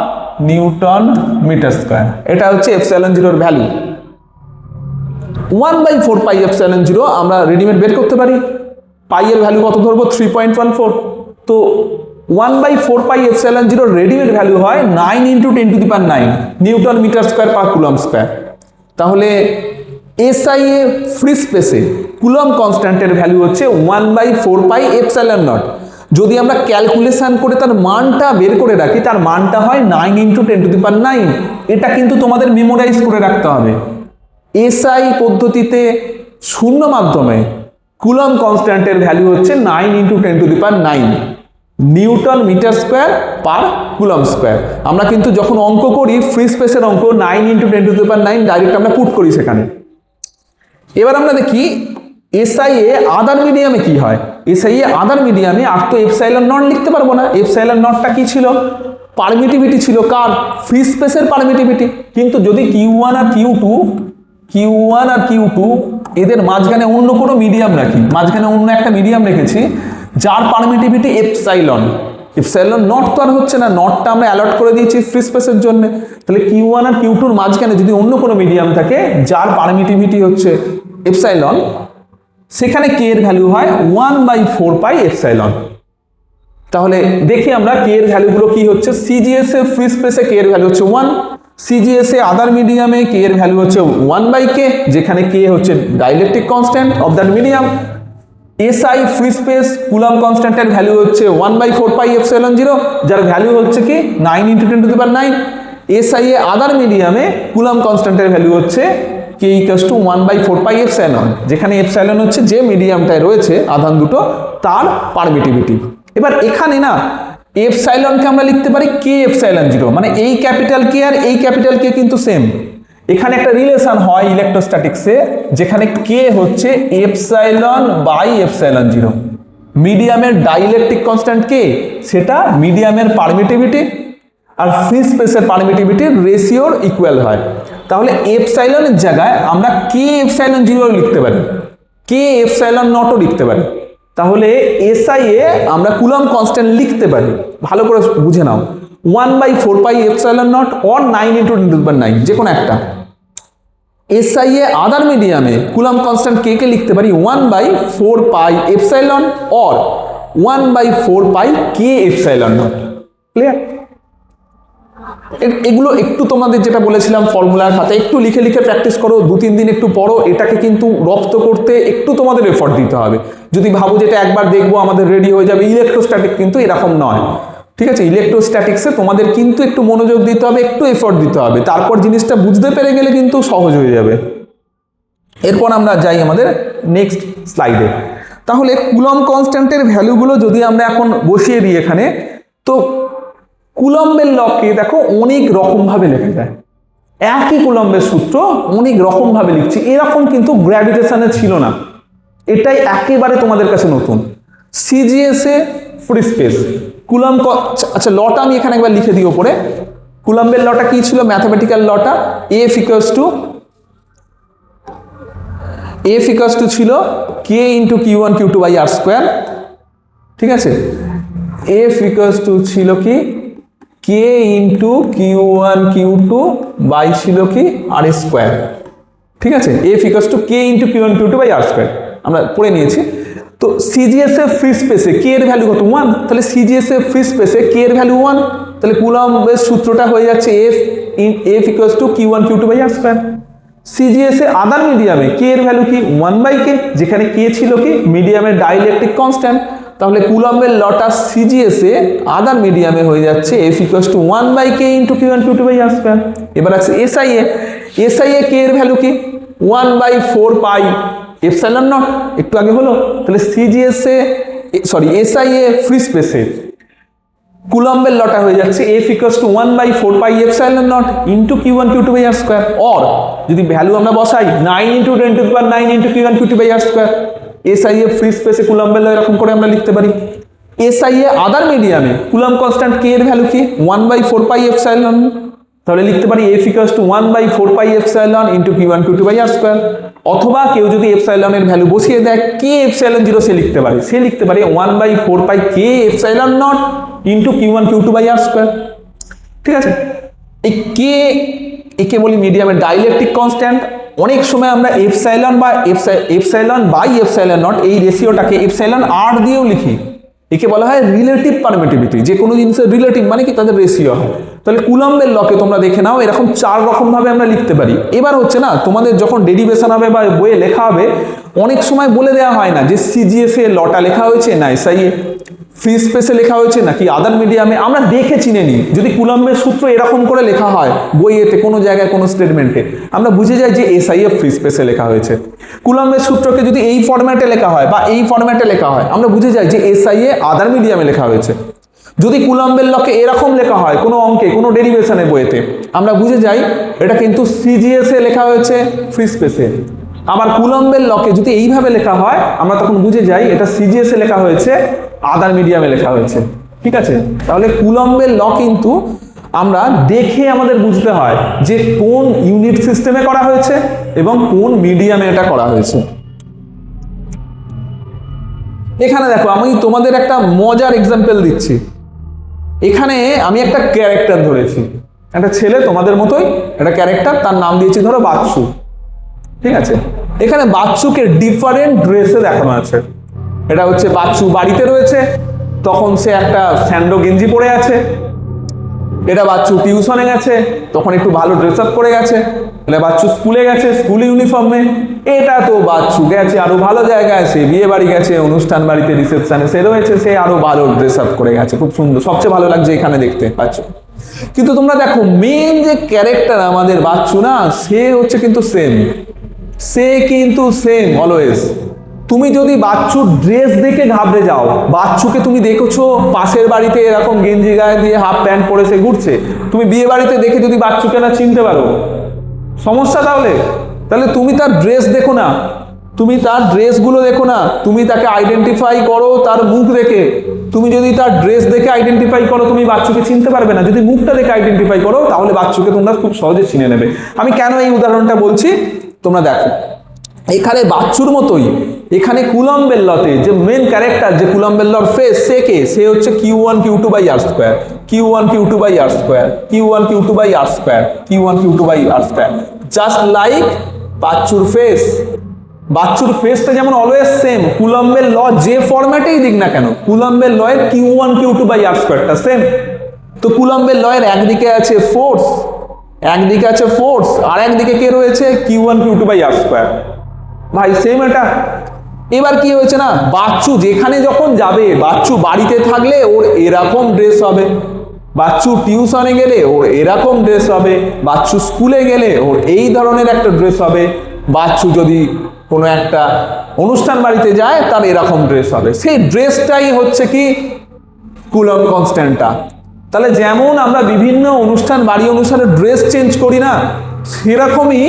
newton metre square. এটা হচ্ছে এপসাইলন জিরোর ভ্যালু। 1/4 এপসাইলন জিরো আমরা রেডিমেড বের করতে পারি। পাই এর ভ্যালু কত ধরবো, 3.14। তো 1/4 এপসাইলন জিরোর রেডিমেড ভ্যালু হয় 9 into 10⁹ newton metre square per coulomb square. তাহলে এসআইএ ফ্রি স্পেসে কুলম্ব কনস্ট্যান্টের ভ্যালু হচ্ছে 1/4 এপসাইলন নট। যদি আমরা ক্যালকুলেশন করে তার মানটা বের করে রাখি, তার মানটা হয় 9 ইন্টু 10⁹। এটা কিন্তু তোমাদের মেমোরাইজ করে রাখতে হবে। এসআই পদ্ধতিতে শূন্য মাধ্যমে কুলম্ব কনস্ট্যান্টের ভ্যালু হচ্ছে 9 into 10⁹ newton metre square per coulomb square. আমরা কিন্তু যখন অঙ্ক করি ফ্রি স্পেসের অঙ্ক 9 ইন্টু 10⁹ ডাইরেক্ট আমরা পুট করি সেখানে। এবার আমরা দেখি এসআইএ আদার মিডিয়ামে কি হয়। এসআইএ আদার মিডিয়ামে আর তো এপসাইলন নট লিখতে পারবো না। এপসাইলন নটটা কি ছিল, পারমিটিভিটি ছিল কার, ফ্রি স্পেসের পারমিটিভিটি। কিন্তু যদি Q1 আর Q2 এদের মাঝখানে অন্য কোনো মিডিয়াম রাখি, মাঝখানে অন্য একটা মিডিয়াম রেখেছি যার পারমিটিভিটি এপসাইলন, এপসাইলন নট তো আর হচ্ছে না, নটটা আমরা অ্যালট করে দিয়েছি ফ্রি স্পেসের জন্য। তাহলে Q1 আর Q2 এর মাঝখানে যদি অন্য কোনো মিডিয়াম থাকে যার পারমিটিভিটি হচ্ছে এপসাইলন, সেখানে কে এর ভ্যালু হয় 1/4 পাই এপসাইলন। তাহলে দেখি আমরা কে এর ভ্যালুগুলো কি হচ্ছে। সিজিএস এ ফ্রি স্পেসে কে এর ভ্যালু হচ্ছে 1, সিজিএস এ আদার মিডিয়ামে কে এর ভ্যালু হচ্ছে 1/k, যেখানে কে হচ্ছে dielectric constant of that medium. SI free space Coulomb কনস্ট্যান্টের ভ্যালু হচ্ছে 1/4 পাই এপসাইলন 0, যার ভ্যালু হচ্ছে কি 9 × 10⁹। এসআই এ আদার মিডিয়ামে কুলম কনস্ট্যান্টের ভ্যালু হচ্ছে k = 1/4 পাই এপসাইলন, যেখানে এপসাইলন হচ্ছে যে মিডিয়ামটায় রয়েছে আধান দুটো তার পারমিটিভিটি। এবার এখানে না এপসাইলনকে আমরা লিখতে পারি k এপসাইলন 0, মানে এই ক্যাপিটাল কে আর এই ক্যাপিটাল কে কিন্তু সেম। এখানে একটা রিলেশন হয় ইলেকট্রোস্ট্যাটিক্সে, যেখানে কে হচ্ছে এপসাইলন বাই এপসাইলন 0। মিডিয়ামের ডাইলেকট্রিক কনস্ট্যান্ট কে, সেটা মিডিয়ামের পারমিটিভিটি আর ফ্রি স্পেসের পারমিটিভিটির রেশিওর ইকুয়াল হয়। তাহলে এপসাইলনের জায়গায় আমরা কে এপসাইলন 0 লিখতে পারি, কে এপসাইলন নটও লিখতে পারি। তাহলে এসআই এ আমরা কুলম কনস্ট্যান্ট লিখতে পারি, ভালো করে বুঝে নাও, 1/4 পাই এপসাইলন নট অর 9 × 10⁹, যে কোনো একটা। এসআই এ আদার মিডিয়ামে কুলম কনস্ট্যান্ট কে কে লিখতে পারি 1/4 pi epsilon or 1/4 pi K epsilon not. Clear? এগুলো একটু তোমাদের যেটা বলেছিলাম ফর্মুলার খাতা একটু লিখে লিখে প্র্যাকটিস করো, 2-3 দিন একটু পড়ো। এটাকে কিন্তু রপ্ত করতে একটু তোমাদের এফর্ট দিতে হবে। যদি ভাবো যেটা একবার দেখবো আমাদের রেডি হয়ে যাবে, ইলেকট্রোস্ট্যাটিক কিন্তু এরকম নয়, ঠিক আছে? ইলেকট্রোস্ট্যাটিক্সে তোমাদের কিন্তু একটু মনোযোগ দিতে হবে, একটু এফর্ট দিতে হবে, তারপর জিনিসটা বুঝতে পেরে গেলে কিন্তু সহজ হয়ে যাবে। এরপর আমরা যাই আমাদের নেক্সট স্লাইডে। তাহলে কুলম কনস্ট্যান্টের ভ্যালুগুলো যদি আমরা এখন বসিয়ে দিই এখানে, তো কুলম্বের লকে দেখো অনেক রকমভাবে লেখা যায়। একই কুলম্বের সূত্র অনেক রকমভাবে লিখছি, এরকম কিন্তু গ্র্যাভিটেশনে ছিল না, এটাই একেবারে তোমাদের কাছে নতুন। সিজিএস এ ফ্রি স্পেস কুলম, আচ্ছা লটা আমি এখানে একবার লিখে দিই ওপরে। কুলম্বের লটা কি ছিল? ম্যাথমেটিক্যাল লটা F ছিল k × Q1 Q2/r², ঠিক আছে? F ছিল কি k × Q1 Q2 বাই ছিল কি r², ঠিক আছে? F k × Q1 Q2/r², আমরা পড়ে নিয়েছি। তো সিজিএস এ ফ্রি স্পেসে কে এর ভ্যালু কত? 1, তাহলে সিজিএস এ ফ্রি স্পেসে কে এর ভ্যালু 1, তাহলে কুলম্বের সূত্রটা হয়ে যাচ্ছে F Q1 Q2/r²। সিজিএস এ আদার মিডিয়ামে কে এর ভ্যালু কি 1/k, যেখানে কে ছিল কি মিডিয়ামের ডাইলেকট্রিক কনস্ট্যান্ট। তাহলে কুলম্বের লটা সিজিএস এ আদার মিডিয়ামে হয়ে যাচ্ছে F 1/k × Q1 Q2/r²। এবার আছে এসআই এ কে এর ভ্যালু কি 1/4 পাই এপসাইলন নট, একটু আগে হলো। তাহলে সিজিএস এ এসআই এ ফ্রি স্পেসে কুলম্বের লটা হয়ে যাচ্ছে F 1/4 pi epsilon not × Q1 Q2/r²। Or যদি ভ্যালু আমরা বসাই 9 × 10⁹ Q1 Q2/r²। এসআই এ ফ্রি স্পেসে কুলম্বের ল এরকম করে আমরা লিখতে পারি। এসআই এ আদার মিডিয়ামে কুলম কনস্ট্যান্ট কে এর ভ্যালু কি 1/4 পাই এপসাইলন, তাহলে লিখতে পারি F 1/4 pi epsilon × Q1 Q2/r²। অথবা কেউ যদি এপসাইলনের ভ্যালু বসিয়ে দেয় কে এপসাইলন 0 সে লিখতে পারে 1/4 পাই কে এপসাইলন নট × Q1 Q2/r², ঠিক আছে? এই কে একে বলি মিডিয়ামের ডাইলেকট্রিক কনস্ট্যান্ট। অনেক সময় আমরা এপসাইলন বাই এপসাইলন নট এই রেশিওটাকে এপসাইলন আর দিয়েও লিখি, একে বলা হয় রিলেটিভ পারমিটিভিটি। যে কোনো জিনিসের রিলেটিভ মানে কি তাদের রেশিও হয়। তাহলে কুলম্বের লকে তোমরা দেখে নাও এরকম 4 রকম ভাবে আমরা লিখতে পারি। এবার হচ্ছে না তোমাদের যখন ডেরিভেশন হবে বা বইয়ে লেখা হবে অনেক সময় বলে দেওয়া হয় না যে সিজিএস এ লটা লেখা হয়েছে না এসআই এ ফ্রি স্পেসে লেখা হয়েছে নাকি আদার মিডিয়ামে। আমরা দেখে চিনে নিই, যদি কুলম্বের সূত্র এরকম করে লেখা হয় বইয়েতে কোনো জায়গায় কোনো স্টেটমেন্টে, আমরা বুঝে যাই যে এসআই এ ফ্রি স্পেসে লেখা হয়েছে। কুলম্বের সূত্রকে যদি এই ফরম্যাটে লেখা হয় বা এই ফরম্যাটে লেখা হয় আমরা বুঝে যাই যে এসআই এ আদার মিডিয়ামে লেখা হয়েছে। যদি কুলম্বের লকে এরকম লেখা হয় কোনো অঙ্কে কোনো ডেরিভেশনে বইতে, আমরা বুঝে যাই এটা কিন্তু সিজিএস এ লেখা হয়েছে ফ্রি স্পেসে। আবার কুলম্বের লকে যদি এইভাবে লেখা হয় আমরা তখন বুঝে যাই এটা সিজিএস এ লেখা হয়েছে আদার মিডিয়ামে লেখা হয়েছে, ঠিক আছে? তাহলে কুলম্বের ল কিন্তু আমরা দেখে আমাদের বুঝতে হয় যে কোন ইউনিট সিস্টেমে করা হয়েছে এবং কোন মিডিয়ামে এটা করা হয়েছে। এখানে দেখো আমি তোমাদের একটা মজার এক্সাম্পল দিচ্ছি। এখানে আমি একটা ক্যারেক্টার ধরেছি, একটা ছেলে তোমাদের মতোই একটা ক্যারেক্টার, তার নাম দিয়েছি ধরো বাচ্চু, ঠিক আছে। এখানে বাচ্চুকে ডিফারেন্ট ড্রেসে দেখানো আছে। এটা হচ্ছে বাচ্চু বাড়িতে রয়েছে, তখন সে একটা স্যান্ডো গেঞ্জি পরে আছে। এটা বাচ্চু টিউশনে গেছে, তখন একটু ভালো ড্রেস আপ করে গেছে। এটা বাচ্চু স্কুলে গেছে, স্কুল ইউনিফর্মে। এটা তো বাচ্চু গেছে আরো ভালো জায়গায়, সে বিয়ে বাড়ি গেছে, অনুষ্ঠান বাড়িতে রিসেপশনে সে রয়েছে, সে আরো ভালো ড্রেস আপ করে গেছে, খুব সুন্দর, সবচেয়ে ভালো লাগছে এখানে দেখতে বাচ্চু। কিন্তু তোমরা দেখো মেন যে ক্যারেক্টার আমাদের বাচ্চু না, সে হচ্ছে কিন্তু সেম, সে কিন্তু সেম অলওয়েজ। তুমি যদি বাচ্চুর ড্রেস দেখে ঘাবড়ে যাও, বাচ্চুকে তুমি দেখেছো পাশের বাড়িতে এরকম গেঞ্জি গায়ে দিয়ে হাফ প্যান্ট পরে সে ঘুরছে, তুমি বিয়ে বাড়িতে দেখে যদি বাচ্চুকে না চিনতে পারো, সমস্যা। তাহলে তুমি তার ড্রেস দেখো না, তুমি তার ড্রেসগুলো দেখো না, তুমি তাকে আইডেন্টিফাই করো তার মুখ দেখে। তুমি যদি তার ড্রেস দেখে আইডেন্টিফাই করো, তুমি বাচ্চুকে চিনতে পারবে না। যদি মুখটা দেখে আইডেন্টিফাই করো, তাহলে বাচ্চুকে তোমরা খুব সহজে চিনে নেবে। আমি কেন এই উদাহরণটা বলছি তোমরা দেখো, এখানে বাচ্চুর মতোই এখানে কুলম্বের লতে যে মেন ক্যারেক্টার, যে কুলম্বের লর ফেস, সে কে? সে হচ্ছে Q1 Q2 by R square, Q1 Q2 by R square, Q1 Q2 by R square, Q1 Q2 by R square, just like বাচ্চুর ফেস। বাচ্চুর ফেসটা যেমন অলওয়েজ সেম, কুলম্বের ল যে ফরম্যাটেই দিক না কেন, কুলম্বের লয়ের Q1 Q2 বাই আর স্কোয়ারটা সেম। তো কুলম্বের লয়ের একদিকে আছে ফোর্স, একদিকে আছে ফোর্স, আর একদিকে কে রয়েছে? Q1 Q2 by R square. ভাই সেম এটা। এবার কি হয়েছে না, বাচ্চু যেখানে যখন যাবে, বাচ্চু বাড়িতে থাকলে ওর এরকম ড্রেস হবে, বাচ্চু টিউশনে গেলে ওর এরকম ড্রেস হবে, বাচ্চু স্কুলে গেলে ওর এই ধরনের একটা ড্রেস হবে, বাচ্চু যদি কোনো একটা অনুষ্ঠান বাড়িতে যায় তার এরকম ড্রেস হবে। সেই ড্রেসটাই হচ্ছে কি কুলম্ব কনস্ট্যান্টটা। তাহলে যেমন আমরা বিভিন্ন অনুষ্ঠান বাড়ি অনুসারে ড্রেস চেঞ্জ করি না, সেরকমই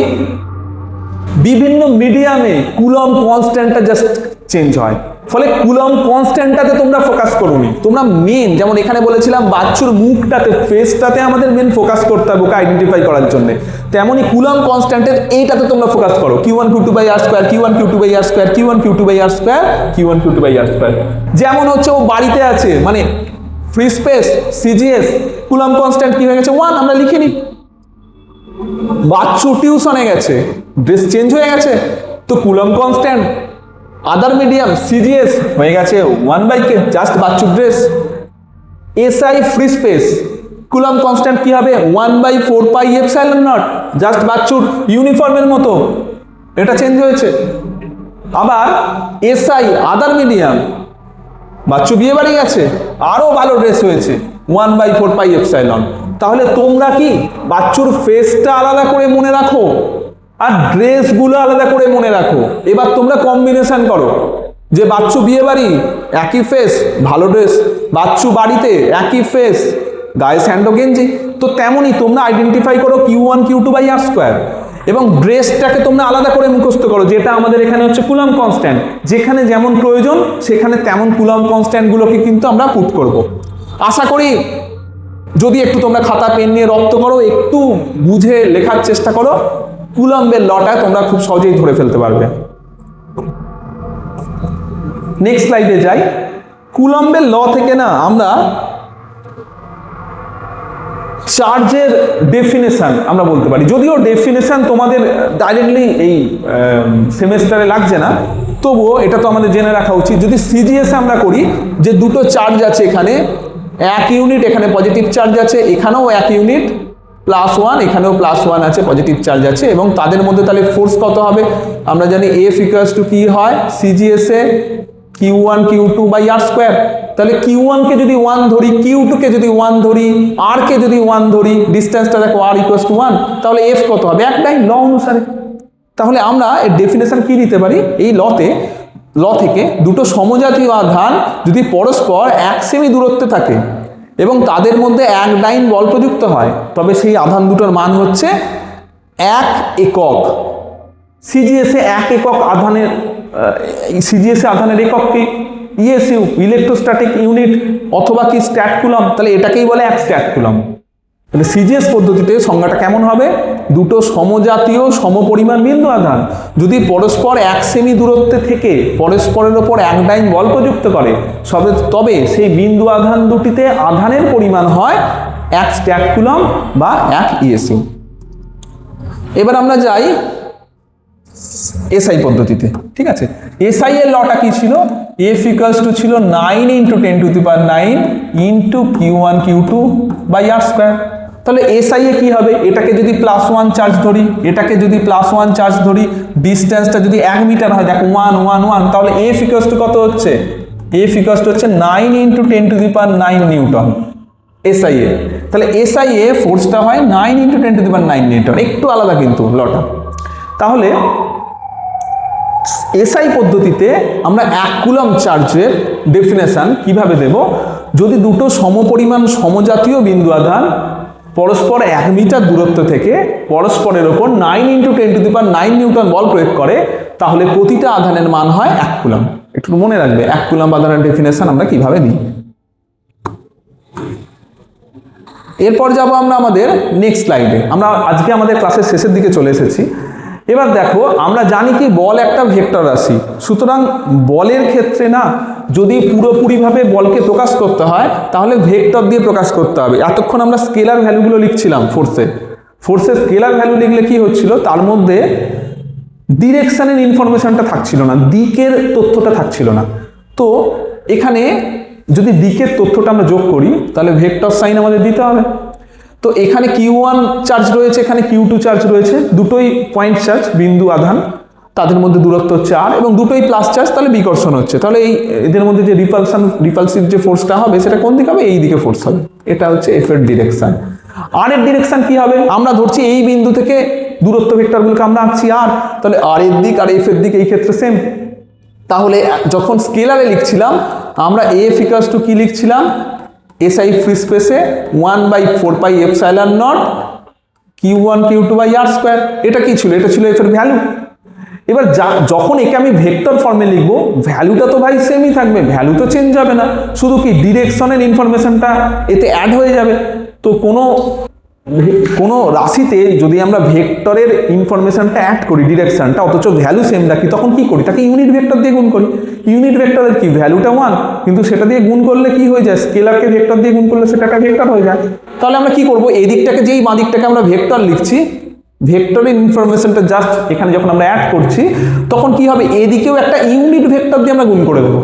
বিভিন্ন মিডিয়ামে কুলম্ব কনস্ট্যান্টটা জাস্ট চেঞ্জ হয়। ফলে কুলম্ব কনস্ট্যান্টটাতে তোমরা ফোকাস করোনি, তোমরা মেন যেমন এখানে বলেছিলাম বাচ্চুর মুখটাতে, ফেসটাতে আমাদের মেন ফোকাস করতে হবে ওকে আইডেন্টিফাই করার জন্য, তেমনই কুলম্ব কনস্ট্যান্টের এইটাতে তোমরা ফোকাস করো। Q1 Q2 by R square, Q1 Q2 by R square, Q1 Q2 by R square, Q1 Q2 by R square. যেমন হচ্ছে ও বাড়িতে আছে, মানে free space CGS, coulomb constant কি হয়ে গেছে? 1, আমরা লিখিনি। বাচ্চু টিউশনে গেছে, ড্রেস চেঞ্জ হয়ে গেছে, তো Coulomb constant other medium CGS হয়ে গেছে 1/k, জাস্ট বাচ্চুর dress. SI free space, Coulomb constant কি হবে? 1/4 পাই এপসাইলন নট, জাস্ট বাচ্চুর ইউনিফর্মের মতো, এটা চেঞ্জ হয়েছে। আবার SI আদার মিডিয়াম, বাচ্চু বিয়ে বাড়ি গেছে, আরো ভালো ড্রেস হয়েছে, 1/4 পাই এপসাইলন। তাহলে তোমরা কি বাচ্চুর ফেসটা আলাদা করে মনে রাখো আর ড্রেসগুলো আলাদা করে মনে রাখো। এবার তোমরা কম্বিনেশন করো যে বাচ্চু বিয়ে বাড়ি একই ফেস ভালো ড্রেস, বাচ্চু বাড়িতে একই ফেস গায়ে স্যান্ডো গেঞ্জি। তো তেমনই তোমরা আইডেন্টিফাই করো Q1 Q2 by R square, এবং ড্রেসটাকে তোমরা আলাদা করে মুখস্থ করো, যেটা আমাদের এখানে হচ্ছে কুলম্ব কনস্ট্যান্ট। যেখানে যেমন প্রয়োজন সেখানে তেমন কুলম্ব কনস্ট্যান্টগুলোকে কিন্তু আমরা পুট করব। আশা করি যদি একটু তোমরা খাতা পেন নিয়ে রপ্ত করো, একটু বুঝে লেখার চেষ্টা করো, কুলম্বের লটা তোমরা খুব সহজেই ধরে ফেলতে পারবে। নেক্সট স্লাইডে যাই। কুলম্বের ল থেকে না আমরা চার্জের ডেফিনেশন আমরা বলতে পারি, যদিও ডেফিনেশন তোমাদের ডাইরেক্টলি এই সেমেস্টারে লাগছে না, তবুও এটা তো আমাদের জেনে রাখা উচিত। যদি CGS আমরা করি, যে দুটো চার্জ আছে এখানে, এক ইউনিট এখানে পজিটিভ চার্জ আছে, এখানেও এক ইউনিট +1, এখানেও +1 আছে, পজিটিভ চার্জ আছে, এবং তাদের মধ্যে তাহলে ফোর্স কত হবে? আমরা জানি F = কি হয় CGS এ? Q1 Q2 by R square. তাহলে Q1 কে যদি 1 ধরি, Q2 কে যদি 1 ধরি, R কে যদি 1 ধরি, ডিস্টেন্সটা দেখো R = 1, তাহলে F কত হবে? একটাই ল অনুসারে। তাহলে আমরা এর ডেফিনেশন কি দিতে পারি? এই ল থেকে দুটো সমজাতীয় আধান যদি পরস্পর 1 সেমি দূরত্বে থাকে এবং তাদের মধ্যে 1 ডাইন বল প্রযুক্ত হয়, তবে সেই আধান দুটোর মান হচ্ছে 1 একক। CGS এ 1 একক আধানের CGS এ আধানের একক কি? ESU, ইলেকট্রোস্ট্যাটিক ইউনিট, অথবা কি স্ট্যাট কুলম্ব। তাহলে এটাকেই বলে 1 স্ট্যাট কুলম্ব। তাহলে সিজিএস পদ্ধতিতে সংজ্ঞাটা কেমন হবে? দুটো সমজাতীয় সমপরিমাণ বিন্দু আধান যদি পরস্পর 1 সেমি দূরত্বে থেকে পরস্পরের ওপর এক ডাইন বল প্রযুক্ত করে তবে সেই বিন্দু আধান দুটিতে আধানের পরিমাণ হয় 1 স্ট্যাক কুলম্ব বা 1 ইএসি। এবার আমরা যাই এসআই পদ্ধতিতে। ঠিক আছে, এসআই এর লটা কি ছিল? এফ ইকুয়ালস টু ছিল 9 × 10⁹ into Q1 Q2 by R square. তাহলে এসআই এ কি হবে? এটাকে যদি +1 চার্জ ধরি, এটাকে যদি +1 চার্জ ধরি, ডিস্টেন্সটা যদি 1 মিটার হয়, দেখো 1 1 1, তাহলে এফ ইকুয়ালস টু কত হচ্ছে? এফ ইকুয়ালস টু হচ্ছে 9 × 10⁹ নিউটন এসআই এ। তাহলে এসআই এ ফোর্সটা হয় 9 × 10⁹ নিউটন, একটু আলাদা কিন্তু লটা। তাহলে এসআই পদ্ধতিতে আমরা 1 কুলম্ব চার্জের ডেফিনেশন কিভাবে দেব? যদি দুটো সমপরিমাণ সমজাতীয় বিন্দু আধান পরস্পর 1 মিটার দূরত্ব থেকে পরস্পরের ওপর 9 × 10⁹ নিউটন বল প্রয়োগ করে, তাহলে প্রতিটা আধানের মান হয় 1 কুলম্ব। একটু মনে রাখবে 1 কুলম্ব আধানের ডেফিনেশন আমরা কিভাবে দিই। এরপর যাব আমরা আমাদের নেক্সট স্লাইডে। আমরা আজকে আমাদের ক্লাসের শেষের দিকে চলে এসেছি। এবার দেখো, আমরা জানি কি বল একটা ভেক্টর রাশি, সুতরাং বলের ক্ষেত্রে না যদি পুরোপুরিভাবে বলকে প্রকাশ করতে হয় তাহলে ভেক্টর দিয়ে প্রকাশ করতে হবে। এতক্ষণ আমরা স্কেলার ভ্যালুগুলো লিখছিলাম ফোর্সের স্কেলার ভ্যালু লিখলে কি হচ্ছিল, তার মধ্যে ডিরেকশনের ইনফরমেশনটা থাকছিল না, দিকের তথ্যটা থাকছিল না। তো এখানে যদি দিকের তথ্যটা আমরা যোগ করি তাহলে ভেক্টর সাইন আমাদের দিতে হবে। তো এখানে Q1 চার্জ রয়েছে, এখানে Q2 চার্জ রয়েছে, দুটোই পয়েন্ট চার্জ বিন্দু আধান, তাদের মধ্যে দূরত্ব হচ্ছে r এবং দুটোই প্লাস চার্জ, তাহলে বিকর্ষণ হচ্ছে। তাহলে এই এদের মধ্যে যে রিপালসিভ যে ফোর্সটা হবে সেটা কোন দিকে হবে? এই দিকে ফোর্স হবে। এটা হচ্ছে এফ এর ডিরেকশন। আর এর ডিরেকশন কি হবে? আমরা ধরছি এই বিন্দু থেকে দূরত্ব ভেক্টরগুলোকে আমরা আঁকছি আর, তাহলে আর এর দিক আর এফ এর দিক এই ক্ষেত্রে সেম। তাহলে যখন স্কেলারে লিখছিলাম আমরা এফ ইকুয়ালস টু কি লিখছিলাম? এসআই ফ্রি স্পেসে 1/4πε0 Q1 Q2 by R square. এটা কি ছিল? এটা ছিল এফ এর ভ্যালু। এবার যখন একে আমি ভেক্টর ফর্মে লিখবো, ভ্যালুটা তো ভাই সেমই থাকবে, ভ্যালু তো চেঞ্জ হবে না, শুধু কি ডিরেকশনের ইনফরমেশনটা এতে অ্যাড হয়ে যাবে। তো কোনো রাশিতে যদি আমরা ভেক্টরের ইনফরমেশনটা অ্যাড করি, ডিরেকশনটা, অথচ ভ্যালু সেম রাখি, তখন কি করি? তাকে ইউনিট ভেক্টর দিয়ে গুণ করি। ইউনিট ভেক্টরের কি ভ্যালুটা 1, কিন্তু সেটা দিয়ে গুণ করলে কি হয়ে যায়? স্কেলারকে ভেক্টর দিয়ে গুণ করলে সেটা একটা ভেক্টর হয়ে যায়। তাহলে আমরা কি করব? এই দিকটাকে যেই বাঁ দিকটাকে আমরা ভেক্টর লিখছি, ভেক্টরের ইনফরমেশনটা জাস্ট এখানে যখন আমরা অ্যাড করছি তখন কি হবে? এদিকেও একটা ইউনিট ভেক্টর দিয়ে আমরা গুণ করে দেবো।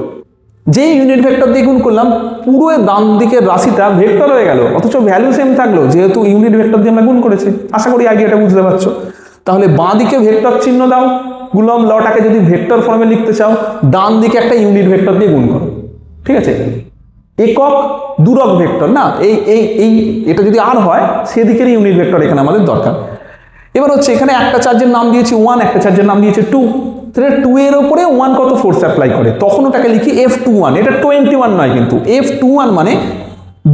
যেই ইউনিট ভেক্টর দিয়ে গুণ করলাম পুরো ডান দিকের রাশিটা ভেক্টর হয়ে গেল, অথচ ভ্যালু সেম থাকলো, যেহেতু ইউনিট ভেক্টর দিয়ে আমরা গুণ করেছি। আশা করি আইডিয়াটা বুঝতে পারছো। তাহলে বাঁ দিকে ভেক্টর চিহ্ন দাও, কুলম্ব লটাকে যদি ভেক্টর ফর্মে লিখতে চাও ডান দিকে একটা ইউনিট ভেক্টর দিয়ে গুণ করো। ঠিক আছে, একক দূরক ভেক্টর না, এটা যদি আর হয় সেদিকের ইউনিট ভেক্টর এখানে আমাদের দরকার। এবার হচ্ছে এখানে একটা চার্জের নাম দিয়েছি 1, একটা চার্জের নাম দিয়েছে 2। তাহলে 2 এর উপরে 1 কত ফোর্স অ্যাপ্লাই করে, তখন ওটাকে লিখি F21। এটা 21 নয় কিন্তু, F21 মানে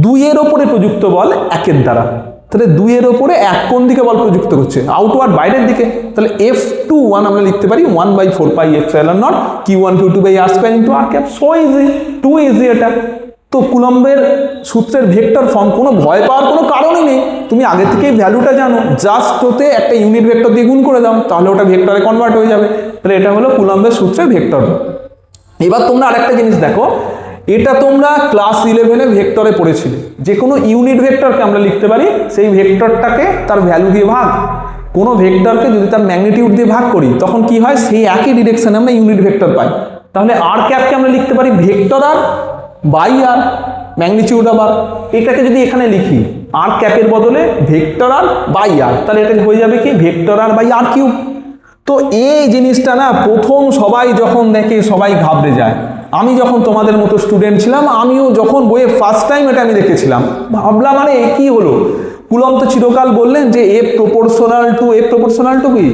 2 এর ওপরে প্রযুক্ত বল 1 এর দ্বারা। তাহলে 2 এর ওপরে 1 কোন দিকে বল প্রযুক্ত করছে? আউটওয়ার্ড, বাইরের দিকে। তাহলে F21 আমরা লিখতে পারি 1/4πε0 Q1 Q2 by r square into r cap. So easy, too easy এটা। তো কুলম্বের সূত্রের ভেক্টর ফর্ম, কোনো ভয় পাওয়ার কোনো কারণই নেই, তুমি আগে থেকেই ভ্যালুটা জানো, জাস্ট ওতে একটা ইউনিট ভেক্টর দিয়ে গুণ করে দাও, তাহলে ওটা ভেক্টরে কনভার্ট হয়ে যাবে। তাহলে এটা হলো কুলম্বের সূত্রের ভেক্টর। এবার তোমরা আরেকটা জিনিস দেখো, এটা তোমরা ক্লাস 11-এ ভেক্টরে পড়েছিলে, যে কোনো ইউনিট ভেক্টরকে আমরা লিখতে পারি সেই ভেক্টরটাকে তার ভ্যালু দিয়ে ভাগ। কোনো ভেক্টরকে যদি তার ম্যাগনিটিউড দিয়ে ভাগ করি তখন কি হয়? সেই একই ডিরেকশনে আমরা ইউনিট ভেক্টর পাই। তাহলে আর ক্যাপকে আমরা লিখতে পারি vector R by R magnitude of R. এটাকে যদি এখানে লিখি আর ক্যাপের বদলে ভেক্টর আর বাই আর, তাহলে এটা হয়ে যাবে কি? Vector R by r cube. তো এই জিনিসটা না প্রথম সবাই যখন দেখে সবাই ঘাবড়ে যায়। আমি যখন তোমাদের মতো স্টুডেন্ট ছিলাম, আমিও যখন বইয়ে ফার্স্ট টাইম এটা আমি দেখেছিলাম, ভাবলাম আরে কি হলো? কুলম্ব তো চিরকাল বললেন যে এফ প্রপোর্শনাল টু কি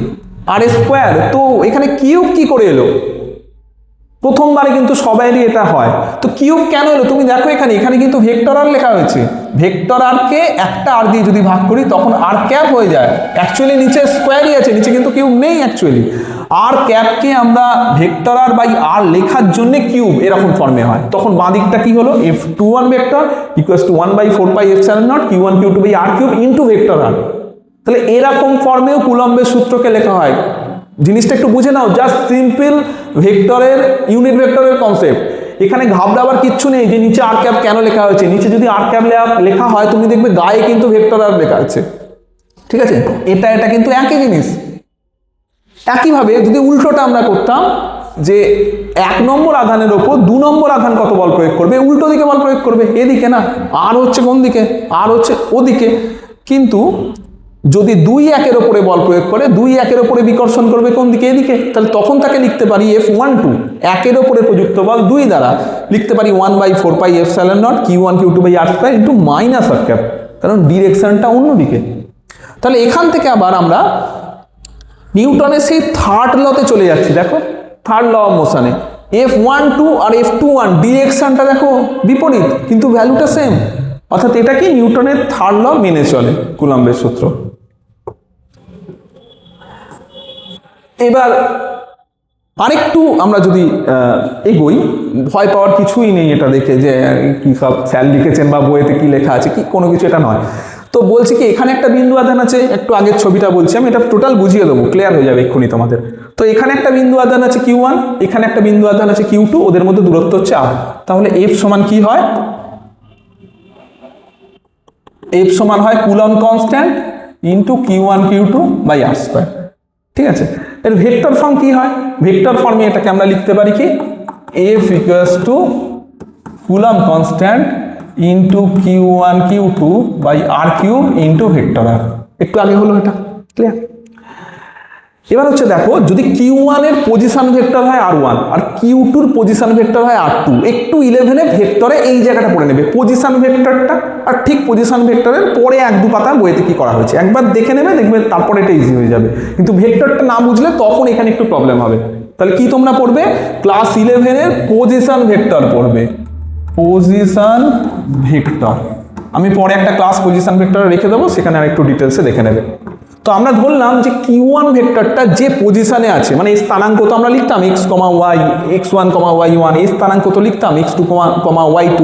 আর স্কোয়ার, তো এখানে কিউব কি করে এলো? প্রথমবারে কিন্তু সবাইরই এটা হয়। তো কিউব কেন এলো? তুমি দেখো এখানে কিন্তু ভেক্টর আর লেখা হয়েছে। ভেক্টর আরকে একটা আর দিয়ে যদি ভাগ করি তখন আর ক্যাপ হয়ে যায়। অ্যাকচুয়ালি নিচে স্কোয়ারই আছে, নিচে কিন্তু কিউব নেই অ্যাকচুয়ালি। আর ক্যাপকে আমরা ভেক্টর আর বাই আর লেখার জন্য কিউব এরকম ফর্মে হয়, তখন বাঁ দিকটা কি হলো, f21 vector equals to 1/4 pi epsilon not q1 q2 by r cube into vector R. তাহলে এরকম ফর্মেও কুলম্বের সূত্রকে লেখা হয়। জিনিসটা একটু বুঝে নাও, জাস্ট সিম্পল ভেক্টরের ইউনিট ভেক্টরের কনসেপ্ট। এখানে ঘাবড়াবার কিচ্ছু নেই যে নিচে আর ক্যাপ কেন লেখা হয়েছে। নিচে যদি আর ক্যাপ লেখা হয় তুমি দেখবে গায়ে কিন্তু ভেক্টর আর লেখা আছে, ঠিক আছে। এটা কিন্তু একই জিনিস। একইভাবে যদি উল্টোটা আমরা করতাম যে 1 নম্বর আধানের ওপর 2 নম্বর আধান কত বল প্রয়োগ করবে, উল্টো দিকে বল প্রয়োগ করবে, এদিকে না, আর হচ্ছে কোন দিকে, আর হচ্ছে ওদিকে। কিন্তু যদি 2 1 এর ওপরে বল প্রয়োগ করে 2 1 এর ওপরে বিকর্ষণ করবে কোন দিকে, এদিকে। তাহলে তখন তাকে লিখতে পারি F12 1 এর ওপরে প্রযুক্ত বল 2 দ্বারা লিখতে পারি 1/4 pi epsilon not q1 q2 by r square into minus r cap, কারণ ডিরেকশনটা অন্যদিকে। তাহলে এখান থেকে আবার আমরা নিউটনের সেই থার্ড লতে চলে যাচ্ছি। দেখো third law of মোশনে F12 R F21 ডিরেকশনটা দেখো বিপরীত কিন্তু ভ্যালুটা সেম, অর্থাৎ এটা কি নিউটনের থার্ড ল মেনে চলে কুলম্বের সূত্র। এবার আরেকটু আমরা যদি এগোই, ভয় পাওয়ার কিছুই নেই এটা দেখে যে কি সব স্যার লিখেছেন বা বইয়েতে কি লেখা আছে কি কোনো কিছু, এটা নয়। তো বলছি কি এখানে একটা বিন্দু আধান আছে, একটু আগের ছবিটা বলছি আমি, এটা টোটাল বুঝিয়ে দেবো, ক্লিয়ার হয়ে যাবে এক্ষুনি তোমাদের। তো এখানে একটা বিন্দু আধান আছে q1, এখানে একটা বিন্দু আধান আছে q2, ওদের মধ্যে দূরত্ব হচ্ছে r। তাহলে f সমান কি হয়, f সমান হয় coulomb constant into q1 q2 by r square, ঠিক আছে। এর ভেক্টর ফর্ম কি হয়, ভেক্টর ফর্মে এটাকে আমরা লিখতে পারি কি f equals to coulomb constant into q1 q2 by r cube into vector r। একটু আগে হলো এটা, ক্লিয়ার। এবার হচ্ছে দেখো যদি q1 এর পজিশন ভেক্টর হয় r1 আর q2 এর পজিশন ভেক্টর হয় r2, একটু 11 এ ভেক্টরে এই জায়গাটা পড়ে নেবে পজিশন ভেক্টরটা, আর ঠিক পজিশন ভেক্টরের পরে 1-2 পাতা বইতে কি করা হয়েছে একবার দেখে নেবে, দেখবে তারপরে এটা ইজি হয়ে যাবে। কিন্তু ভেক্টরটা না বুঝলে তখন এখানে একটু প্রবলেম হবে। তাহলে কি তোমরা পড়বে, ক্লাস 11 এর পজিশন ভেক্টর পড়বে, পজিশন ভেক্টর। আমি পরে একটা ক্লাস পজিশন ভেক্টর রেখে দেবো, সেখানে আর একটু ডিটেলসে দেখে নেবে। তো আমরা ধরলাম যে q1 ভেক্টরটা যে পজিশনে আছে, মানে এই স্থানাঙ্ক তো আমরা লিখতাম x, y, x1, y1, এই স্থানাঙ্ক তো লিখতাম x2, y2,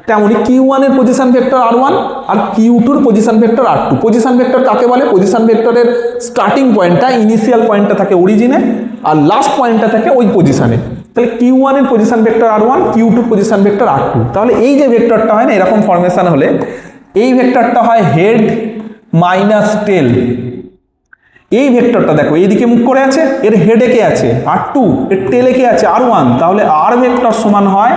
তেমনই q1 এর পজিশন ভেক্টর r1 আর q2 এর position vector r2। Position vector কাকে বলে, পজিশন ভেক্টরের স্টার্টিং পয়েন্টটা, ইনিশিয়াল পয়েন্টটা থাকে অরিজিনে আর লাস্ট পয়েন্টটা থাকে ওই পজিশনে। তাহলে q1 এর পজিশন ভেক্টর r1, q2 এর পজিশন ভেক্টর r2। তাহলে এই যে ভেক্টরটা হয় না এরকম ফরমেশন হলে এই ভেক্টরটা হয় হেড মাইনাস টেল। এই ভেক্টরটা দেখো এইদিকে মুখ করে আছে, এর হেডে কে আছে r2, এর টেলে কে আছে r1, তাহলে r ভেক্টর সমান হয়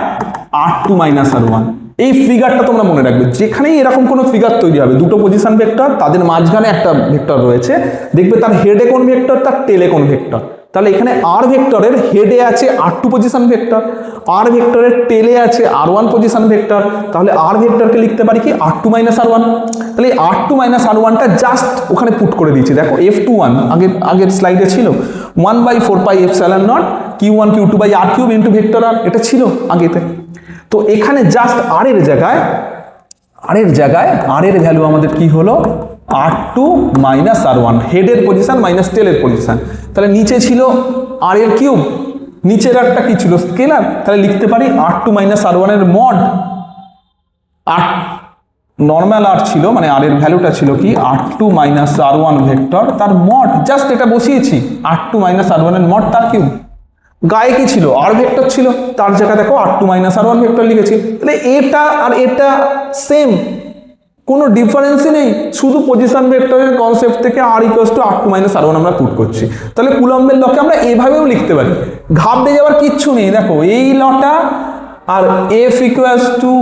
r2 মাইনাস r1। এই ফিগারটা তোমরা মনে রাখবে, যেখানেই এরকম কোনো ফিগার তৈরি হবে দুটো পজিশন ভেক্টর তাদের মাঝখানে একটা ভেক্টর রয়েছে, দেখবে তার হেডে কোন ভেক্টর তার টেলে কোন ভেক্টর। তাহলে এখানে r ভেক্টরের হেডে আছে r2 পজিশন ভেক্টর, r ভেক্টরের টেলে আছে r1 পজিশন ভেক্টর, তাহলে r ভেক্টরকে লিখতে পারি কি r2 মাইনাস r1। তাহলে r2 মাইনাস r1টা জাস্ট ওখানে পুট করে দিয়েছি। দেখো f21 আগের স্লাইডে ছিল 1/4 pi epsilon not q1 q2 by r cube into vector r, এটা ছিল আগেতে। তো এখানে জাস্ট r এর জায়গায় r এর ভ্যালু আমাদের কি হলো r2 মাইনাস r1, হেডের পজিশন মাইনাস টেলের পজিশন। তাহলে নিচে ছিল r এর কিউব, নিচের একটা কি ছিল স্কেলার, তাহলে লিখতে পারি r2 মাইনাস r1 এর মড, আর নর্মাল r ছিল মানে r এর ভ্যালুটা ছিল কি r2 মাইনাস r1 ভেক্টর তার মড, জাস্ট এটা বসিয়েছি r2 মাইনাস r1 এর মড তার কিউব। গায়ে কি ছিল r ভেক্টর ছিল, তার জায়গায় দেখো r2 মাইনাস r1 ভেক্টর লিখেছি। তাহলে এটা আর এটা সেম, কোনো ডিফারেন্সই নেই, শুধু পজিশন ভেক্টরের কনসেপ্ট থেকে r equals to r2 minus r1 আমরা পুট করছি। তাহলে কুলম্বের লকে আমরা এভাবেও লিখতে পারি, ঘাবড়ে যাওয়ার কিচ্ছু নেই। দেখো এই লটা আর f equals to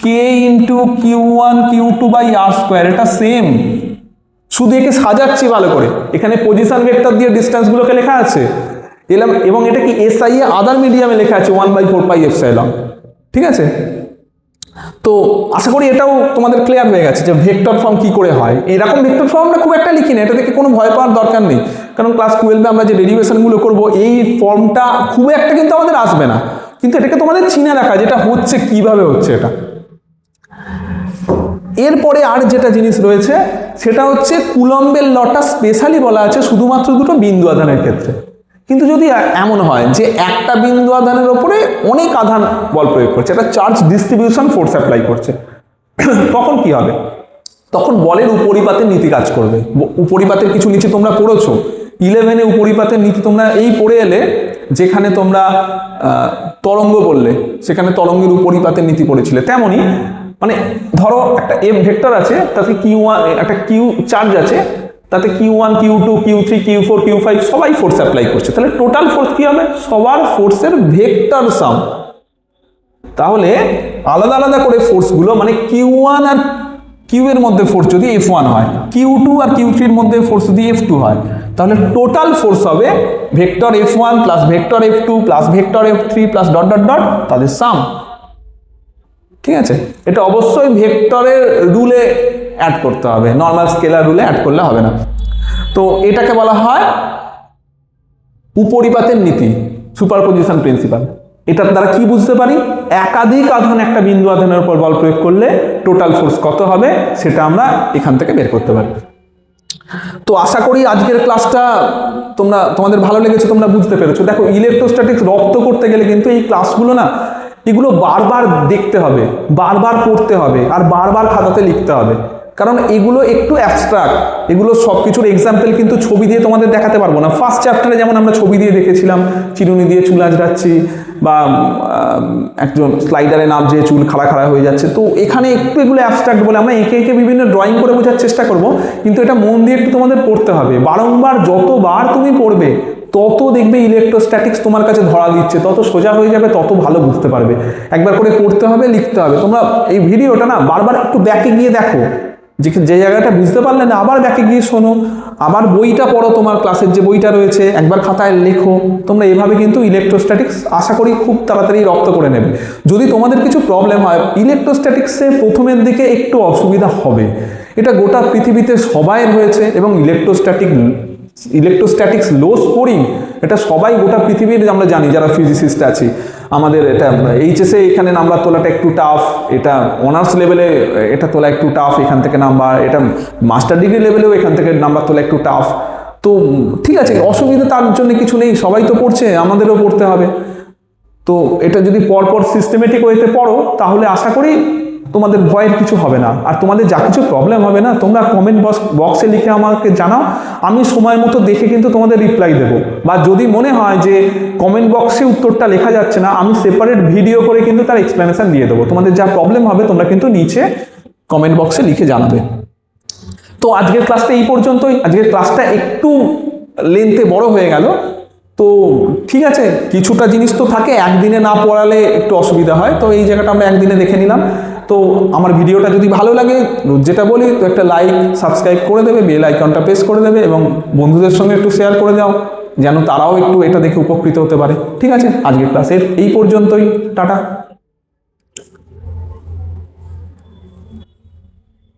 k into q1 q2 by r square, এটা সেম, শুধু একে সাজাচ্ছি ভালো করে। এখানে পজিশন ভেক্টর দিয়ে ডিস্টেন্সগুলোকে লেখা আছে এলাম, এবং এটা কি SI এ আদার মিডিয়ামে লেখা আছে 1/4 পাই এপসাইলন, ঠিক আছে। তো আশা করি এটাও তোমাদের ক্লিয়ার হয়ে গেছে যে ভেক্টর ফর্ম কি করে হয়। এরকম ভেক্টর ফর্ম আমরা খুব একটা লিখি না, এটা থেকে কোনো ভয় পাওয়ার দরকার নেই, কারণ ক্লাস 12-এ আমরা যে ডেরিভেশনগুলো করব এই ফর্মটা খুব একটা কিন্তু আমাদের আসবে না, কিন্তু এটাকে তোমাদের চিনে রাখা যেটা হচ্ছে কিভাবে হচ্ছে এটা। এরপরে আর যেটা জিনিস রয়েছে সেটা হচ্ছে কুলম্বের লটা স্পেশালি বলা আছে শুধুমাত্র দুটো বিন্দু আধানের ক্ষেত্রে। কিন্তু যদি এমন হয় যে একটা বিন্দু আধানের ওপরে অনেক আধান বল প্রয়োগ করছে, একটা চার্জ ডিস্ট্রিবিউশন ফোর্স অ্যাপ্লাই করছে, তখন কি হবে? তখন বলের উপরিপাতের নীতি কাজ করবে। উপরিপাতের কিছু নিচে তোমরা পড়েছো 11-এ, উপরিপাতের নীতি তোমরা এই পড়ে এলে, যেখানে তোমরা তরঙ্গ বললে সেখানে তরঙ্গের উপরিপাতের নীতি পড়েছিলে। তেমনই মানে ধরো একটা এম ভেক্টর আছে, তাতে Q1 একটা কিউ চার্জ আছে, তাতে Q1 Q2 Q3 Q4 Q5 সবাই ফোর্স অ্যাপ্লাই করছে, তাহলে টোটাল ফোর্স কি হবে? সবার ফোর্সের ভেক্টর সাম। তাহলে আলাদা আলাদা করে ফোর্সগুলো মানে Q1 আর কিউ এর মধ্যে ফোর্স যদি F1 হয়, Q2 আর Q3 এর মধ্যে ফোর্স যদি F2 হয়, তাহলে টোটাল ফোর্স হবে vector F1 plus vector F2 plus vector F3 plus dot dot dot তাদের সাম। ঠিক আছে, এটা অবশ্যই ভেক্টরের রুলে অ্যাড করতে হবে, নর্মাল স্কেলার রুলে অ্যাড করলে হবে না। তো এটাকে বলা হয় উপরিপাতের নীতি, সুপারপজিশন প্রিন্সিপাল। এটার দ্বারা কি বুঝতে পারি? একাধিক আধান একটা বিন্দু আধানের উপর বল প্রয়োগ করলে টোটাল ফোর্স কত হবে সেটা আমরা এখান থেকে বের করতে পারি। তো আশা করি আজকের ক্লাসটা তোমাদের ভালো লেগেছে, তোমরা বুঝতে পেরেছো। দেখো, ইলেকট্রোস্ট্যাটিক্স রপ্ত করতে গেলে কিন্তু এই ক্লাসগুলো না, এগুলো বারবার দেখতে হবে, বারবার পড়তে হবে, আর বারবার খাতাতে লিখতে হবে, কারণ এগুলো একটু অ্যাবস্ট্রাক্ট। এগুলো সব কিছুর এক্সাম্পল কিন্তু ছবি দিয়ে তোমাদের দেখাতে পারবো না। ফার্স্ট চ্যাপ্টারে যেমন আমরা ছবি দিয়ে দেখেছিলাম, চিরুনি দিয়ে চুল আঁচড়াচ্ছি, বা একজন স্লাইডারে নামছে, চুল খাড়া খাড়া হয়ে যাচ্ছে। তো এখানে একটু এগুলো অ্যাবস্ট্রাক্ট বলে আমরা এঁকে এঁকে বিভিন্ন ড্রয়িং করে বোঝার চেষ্টা করব, কিন্তু এটা মন দিয়ে একটু তোমাদের পড়তে হবে। বারংবার যতবার তুমি পড়বে তত দেখবে ইলেকট্রোস্ট্যাটিক্স তোমার কাছে ধরা দিচ্ছে, তত সোজা হয়ে যাবে, তত ভালো বুঝতে পারবে। একবার করে পড়তে হবে, লিখতে হবে। তোমরা এই ভিডিওটা না বারবার একটু ব্যাকে গিয়ে দেখো, যে জায়গাটা বুঝতে পারলে না আবার ব্যাকে গিয়ে শোনো, আবার বইটা পড়ো, তোমার ক্লাসের যে বইটা রয়েছে একবার খাতায় লেখো। তোমরা এভাবে কিন্তু ইলেকট্রোস্ট্যাটিক্স আশা করি খুব তাড়াতাড়ি রপ্ত করে নেবে। যদি তোমাদের কিছু প্রবলেম হয়, ইলেকট্রোস্ট্যাটিক্সে প্রথমের দিকে একটু অসুবিধা হবে, এটা গোটা পৃথিবীতে সবাই হয়েছে, এবং ইলেকট্রোস্ট্যাটিক্স লো স্কোরিং এটা সবাই গোটা পৃথিবীর আমরা জানি যারা ফিজিসিস্ট আছি। আমাদের এটা এইচএসে এখানে নাম্বার তোলাটা একটু টাফ, এটা অনার্স লেভেলে এটা তোলা একটু টাফ, এখান থেকে নাম্বার, এটা মাস্টার ডিগ্রি লেভেলেও এখান থেকে নাম্বার তোলা একটু টাফ। তো ঠিক আছে, অসুবিধা তার জন্য কিছু নেই, সবাই তো পড়ছে, আমাদেরও পড়তে হবে। তো এটা যদি পরপর সিস্টেমেটিক ওয়েতে পড়ো, তাহলে আশা করি তোমাদের ভয়ের কিছু হবে না। আর তোমাদের যা কিছু প্রবলেম হবে না, তোমরা কমেন্ট বক্সে লিখে আমাকে জানাও, আমি সময় মতো দেখে কিন্তু তোমাদের রিপ্লাই দেবো। বা যদি মনে হয় যে কমেন্ট বক্সে উত্তরটা লেখা যাচ্ছে না, আমি সেপারেট ভিডিও করে কিন্তু তার এক্সপ্লেনেশন দিয়ে দেবো। তোমাদের যা প্রবলেম হবে তোমরা কিন্তু নিচে কমেন্ট বক্সে লিখে জানাবে। তো আজকের ক্লাসটা এই পর্যন্তই। আজকের ক্লাসটা একটু লেন্থে বড় হয়ে গেল, তো ঠিক আছে, কিছুটা জিনিস তো থাকে, একদিনে না পড়ালে একটু অসুবিধা হয়, তো এই জায়গাটা আমরা একদিনে দেখে নিলাম। তো আমার ভিডিওটা যদি ভালো লাগে, যেটা বলি, তো একটা লাইক সাবস্ক্রাইব করে দেবে, বেল আইকনটা প্রেস করে দেবে, এবং বন্ধুদের সঙ্গে একটু শেয়ার করে দাও, যেন তারাও একটু এটা দেখে উপকৃত হতে পারে। ঠিক আছে, আজকের ক্লাসের এই পর্যন্তই, টাটা।